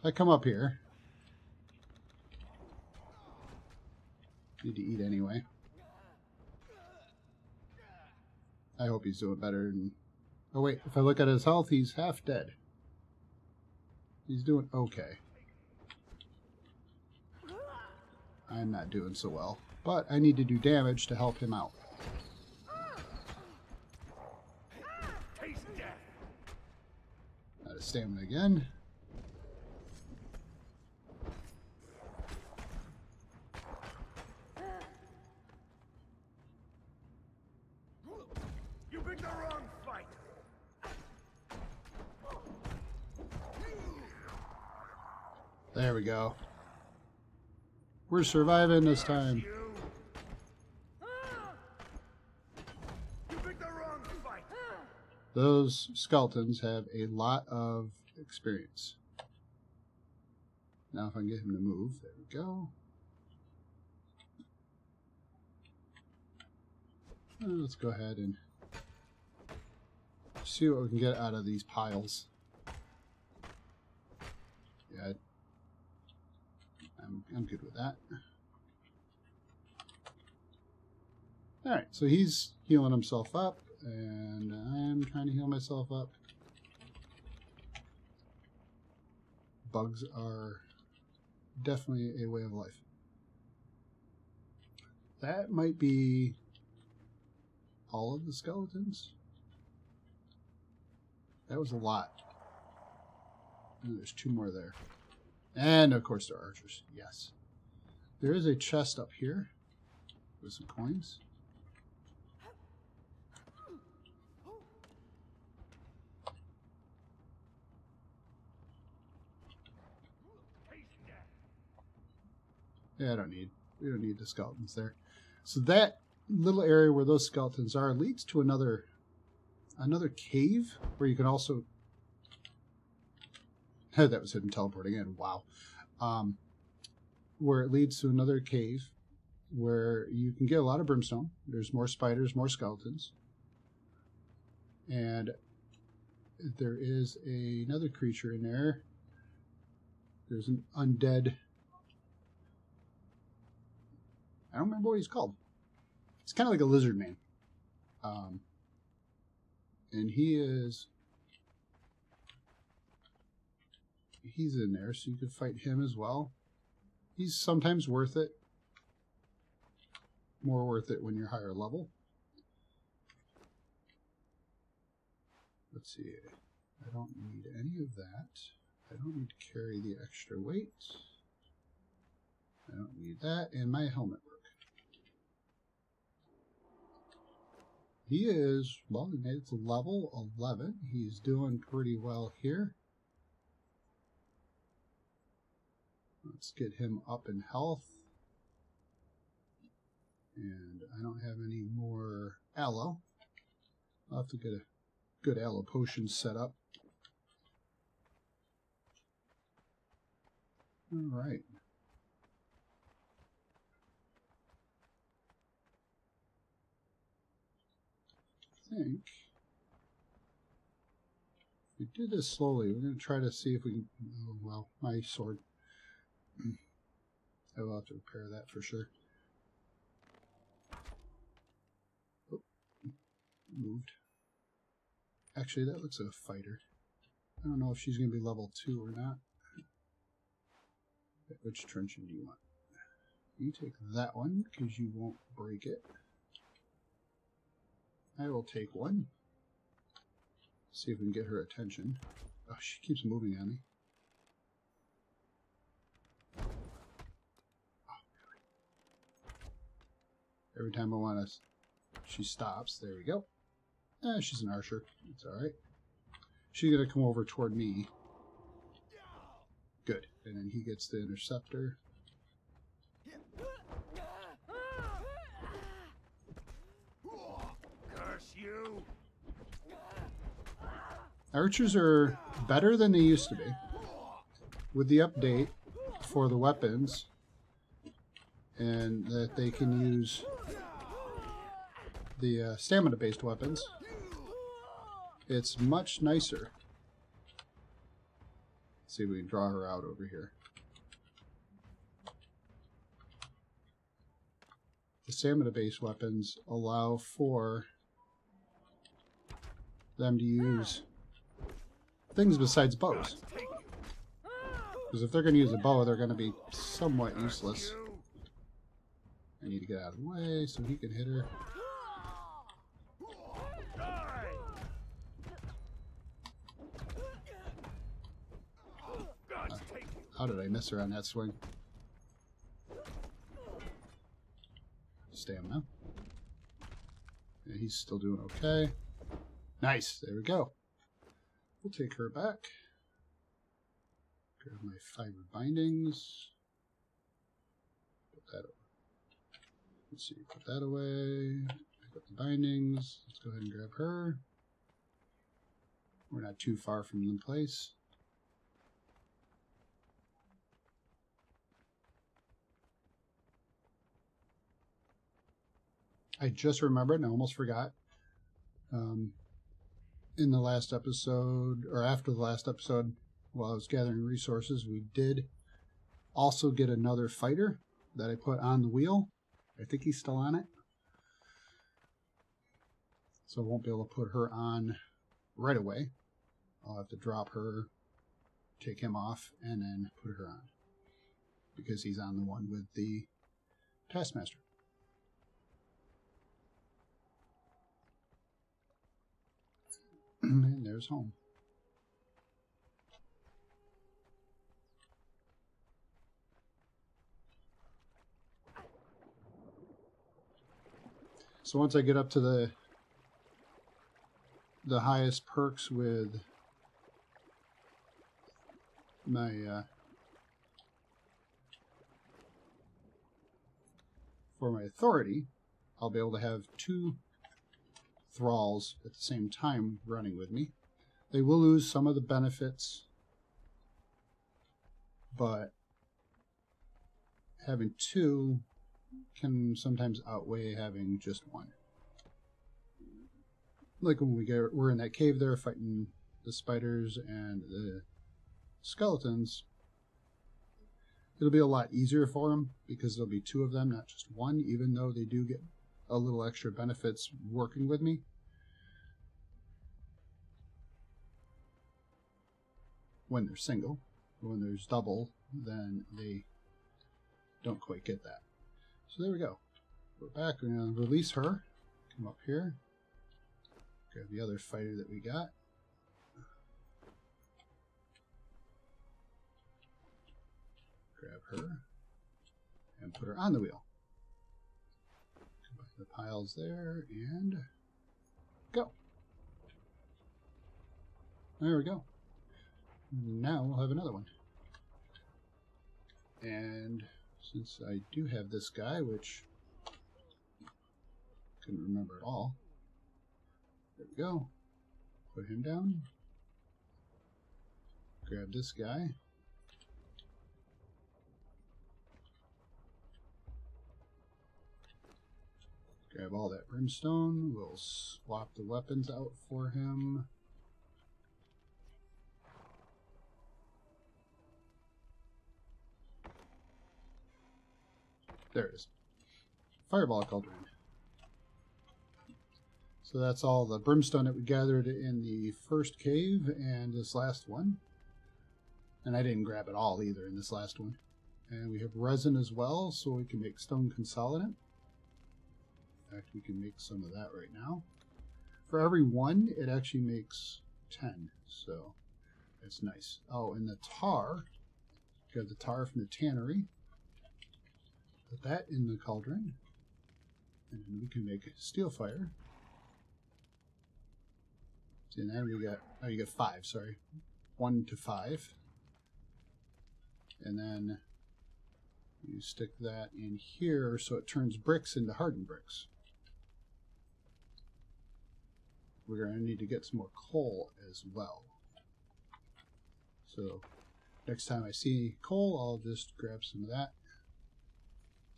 I come up here. Need to eat anyway. I hope he's doing better. Oh wait, if I look at his health, he's half dead. He's doing okay. I'm not doing so well, but I need to do damage to help him out. Taste death. Out of stamina again. You picked the wrong fight. There we go. We're surviving this time. You picked the wrong fight. Those skeletons have a lot of experience. Now if I can get him to move, there we go. Let's go ahead and see what we can get out of these piles. Yeah, I'm good with that. Alright, so he's healing himself up, and I'm trying to heal myself up. Bugs are definitely a way of life. That might be all of the skeletons. That was a lot. And there's 2 more there. And of course there are archers. Yes. There is a chest up here with some coins. Yeah, we don't need the skeletons there. So that little area where those skeletons are leads to another cave where you can also that was hidden teleporting in. Wow. Where it leads to another cave where you can get a lot of brimstone. There's more spiders, more skeletons. And there is another creature in there. There's an undead. I don't remember what he's called. It's kind of like a lizard man. And he's in there, so you could fight him as well. He's sometimes worth it. More worth it when you're higher level. Let's see. I don't need any of that. I don't need to carry the extra weight. I don't need that. And my helmet work. He is, well, he made it to level 11. He's doing pretty well here. Let's get him up in health. And I don't have any more aloe. I'll have to get a good aloe potion set up. Alright. I think if we do this slowly, we're going to try to see if we can. Oh, well, my sword. I will have to repair that for sure. Oh, moved. Actually, that looks like a fighter. I don't know if she's going to be level 2 or not. Which truncheon do you want? You take that one because you won't break it. I will take one. See if we can get her attention. Oh, she keeps moving on me. Oh, really? Every time I want to, she stops. There we go. She's an archer. It's alright. She's going to come over toward me. Good. And then he gets the interceptor. Curse you! Archers are better than they used to be. With the update for the weapons, and that they can use the stamina-based weapons, it's much nicer. Let's see if we can draw her out over here. The stamina-based weapons allow for them to use things besides bows. Because if they're going to use a bow, they're going to be somewhat useless. I need to get out of the way so he can hit her. How did I miss her on that swing? Stamina. Yeah, he's still doing okay. Nice. There we go. We'll take her back. Grab my fiber bindings. Put that away. Let's see. Put that away. Pick up the bindings. Let's go ahead and grab her. We're not too far from the place. I just remembered and I almost forgot. In the last episode, or after the last episode, while I was gathering resources, we did also get another fighter that I put on the wheel. I think he's still on it. So I won't be able to put her on right away. I'll have to drop her, take him off, and then put her on. Because he's on the one with the Taskmaster. And there's home. So once I get up to the highest perks with my for my authority, I'll be able to have 2 thralls at the same time running with me. They will lose some of the benefits, but having 2 can sometimes outweigh having just 1. Like when we're in that cave there fighting the spiders and the skeletons, it'll be a lot easier for them because there'll be 2 of them, not just 1, even though they do get a little extra benefits working with me. When they're single. When there's double, then they don't quite get that. So there we go. We're back. We're going to release her. Come up here. Grab the other fighter that we got. Grab her. And put her on the wheel. Combine the piles there and go. There we go. Now we'll have another one. And since I do have this guy, which I couldn't remember at all, there we go. Put him down. Grab this guy. Grab all that brimstone. We'll swap the weapons out for him. There it is. Fireball cauldron. So that's all the brimstone that we gathered in the first cave and this last one. And I didn't grab it all either in this last one. And we have resin as well, so we can make stone consolidate. In fact, we can make some of that right now. For every 1, it actually makes 10. So that's nice. Oh, and the tar. We got the tar from the tannery. Put that in the cauldron, and then we can make steel fire. See, now we got, oh, you got 5, sorry. 1 to 5. And then you stick that in here so it turns bricks into hardened bricks. We're going to need to get some more coal as well. So next time I see coal, I'll just grab some of that.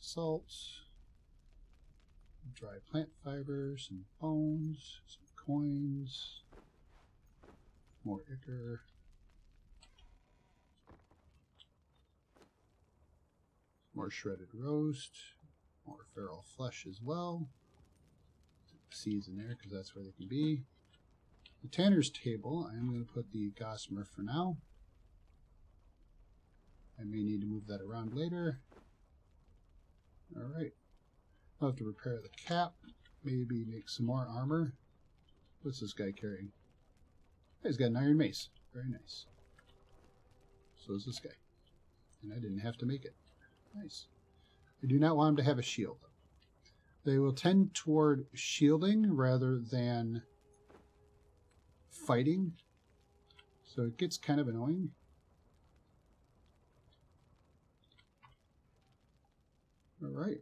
Salt, dry plant fiber, some bones, some coins, more ichor, more shredded roast, more feral flesh as well. Seeds in there because that's where they can be. The tanner's table, I'm going to put the gossamer for now. I may need to move that around later. Alright. I'll have to repair the cap. Maybe make some more armor. What's this guy carrying? He's got an iron mace. Very nice. So is this guy. And I didn't have to make it. Nice. I do not want him to have a shield. They will tend toward shielding rather than fighting. So it gets kind of annoying. Alright.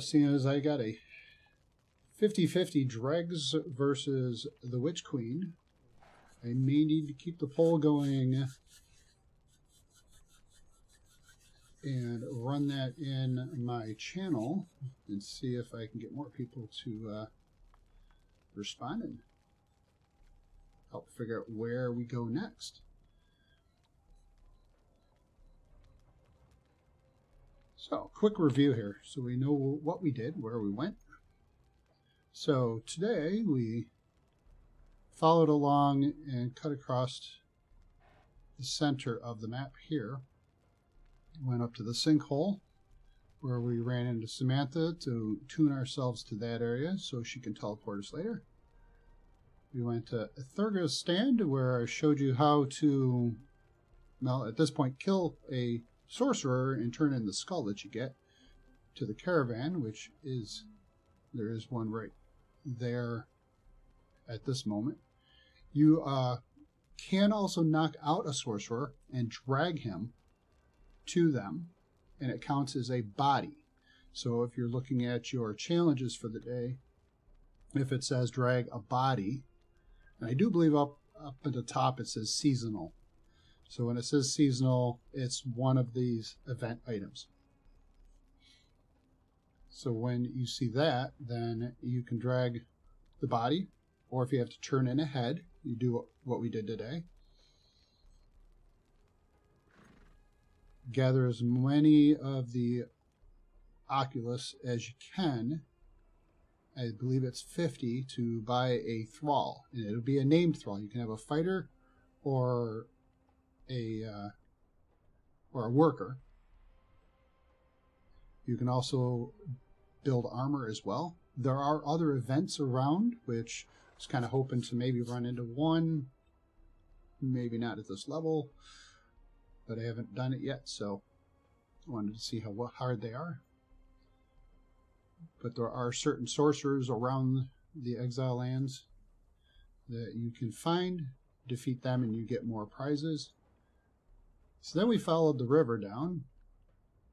Seeing as I got a 50-50 dregs versus the Witch Queen, I may need to keep the poll going and run that in my channel and see if I can get more people to respond and help figure out where we go next. So, quick review here so we know what we did, where we went. So, today we followed along and cut across the center of the map here. Went up to the sinkhole where we ran into Samantha to tune ourselves to that area so she can teleport us later. We went to Thurga's stand where I showed you how to, well, at this point, kill a sorcerer and turn in the skull that you get. To the caravan, which is, there is one right there at this moment. You can also knock out a sorcerer and drag him to them, and it counts as a body. So if you're looking at your challenges for the day, if it says drag a body, and I do believe up at the top it says seasonal. So when it says seasonal, it's one of these event items. So when you see that, then you can drag the body, or if you have to turn in a head, you do what we did today. Gather as many of the oculus as you can. I believe it's 50 to buy a thrall, and it'll be a named thrall. You can have a fighter or a worker. You can also build armor as well. There are other events around, which I was kind of hoping to maybe run into one. Maybe not at this level, but I haven't done it yet, so I wanted to see how hard they are. But there are certain sorcerers around the Exile Lands that you can find, defeat them, and you get more prizes. So then we followed the river down,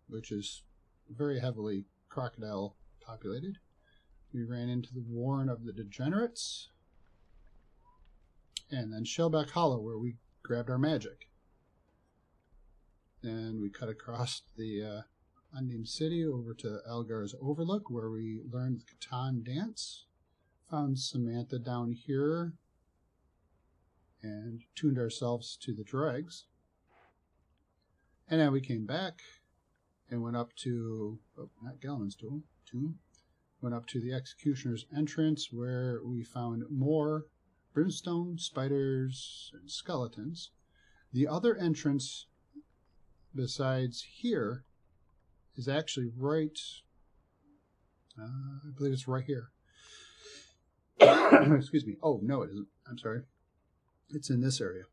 which is very heavily crocodile populated. We ran into the Warren of the Degenerates, and then Shellback Hollow, where we grabbed our magic. Then we cut across the unnamed city over to Algar's Overlook, where we learned the Conan dance. Found Samantha down here and tuned ourselves to the dregs. And then we came back and went up to, not Galen's tomb, went up to the Executioner's entrance, where we found more brimstone, spiders, and skeletons. The other entrance besides here is actually right, I believe it's right here. Excuse me. Oh, no, it isn't. I'm sorry. It's in this area.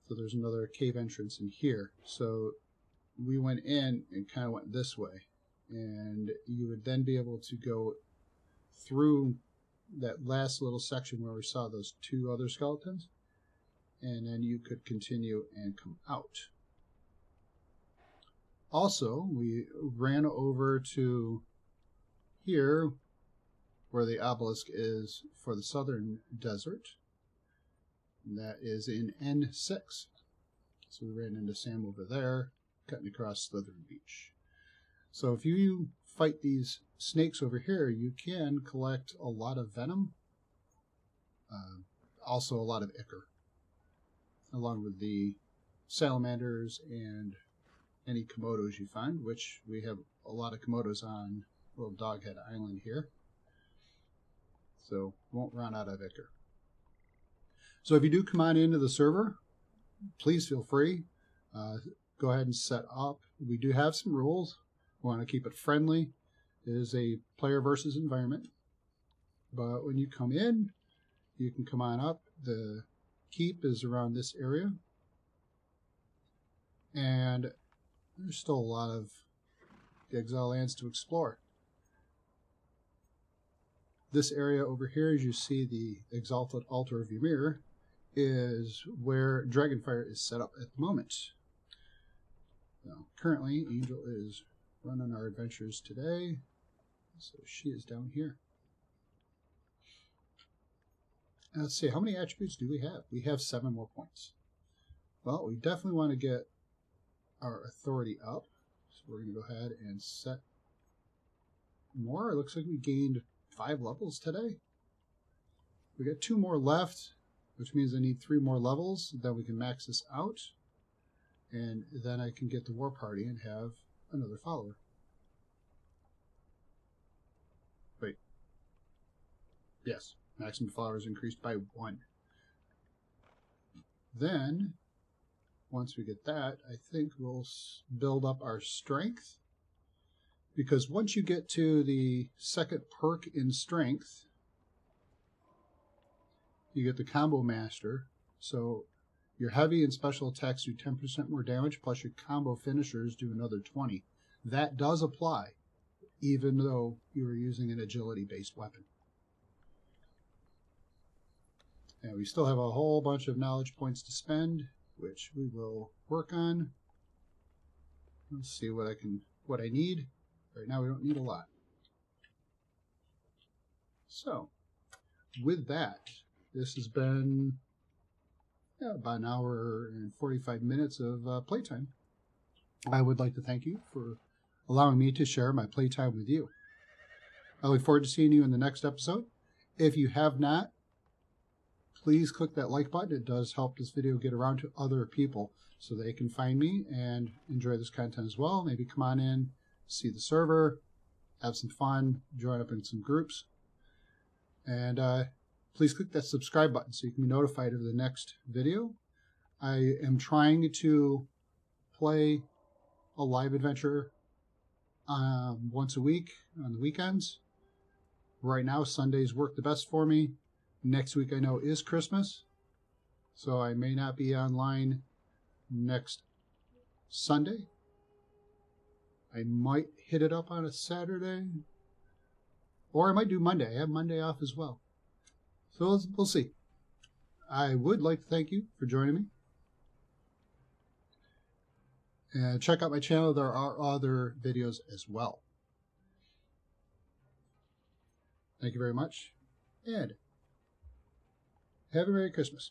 So there's another cave entrance in here. So we went in and kind of went this way. And you would then be able to go through that last little section where we saw those two other skeletons. And then you could continue and come out. Also, we ran over to here where the obelisk is for the southern desert. That is in N6. So we ran into Sam over there, cutting across Slytherin Beach. So if you fight these snakes over here, you can collect a lot of venom. Also a lot of ichor, along with the salamanders and any komodos you find, which we have a lot of komodos on Little Doghead Island here. So won't run out of ichor. So if you do come on into the server, please feel free. Go ahead and set up. We do have some rules. We want to keep it friendly. It is a player versus environment. But when you come in, you can come on up. The keep is around this area. And there's still a lot of the Exile Lands to explore. This area over here, as you see the Exalted Altar of Ymir, is where Dragonfire is set up at the moment. Now, currently, Angel is running our adventures today, so she is down here. Now, let's see, how many attributes do we have? We have 7 more points. Well, we definitely want to get our authority up, so we're going to go ahead and set more. It looks like we gained 5 levels today. We got 2 more left, which means I need 3 more levels. Then we can max this out, and then I can get the war party and have another follower. Wait. Yes, maximum followers increased by 1. Then, once we get that, I think we'll build up our strength. Because once you get to the 2nd perk in strength, you get the combo master. So your heavy and special attacks do 10% more damage, plus your combo finishers do another 20. That does apply, even though you are using an agility-based weapon. And we still have a whole bunch of knowledge points to spend, which we will work on. Let's see what I need. Right now we don't need a lot. So, with that, this has been about an hour and 45 minutes of playtime. I would like to thank you for allowing me to share my playtime with you. I look forward to seeing you in the next episode. If you have not, please click that like button. It does help this video get around to other people so they can find me and enjoy this content as well. Maybe come on in, see the server, have some fun, join up in some groups. And please click that subscribe button so you can be notified of the next video. I am trying to play a live adventure once a week on the weekends. Right now, Sundays work the best for me. Next week, I know, is Christmas, so I may not be online next Sunday. I might hit it up on a Saturday, or I might do Monday. I have Monday off as well. So we'll see. I would like to thank you for joining me. And check out my channel. There are other videos as well. Thank you very much, and have a Merry Christmas.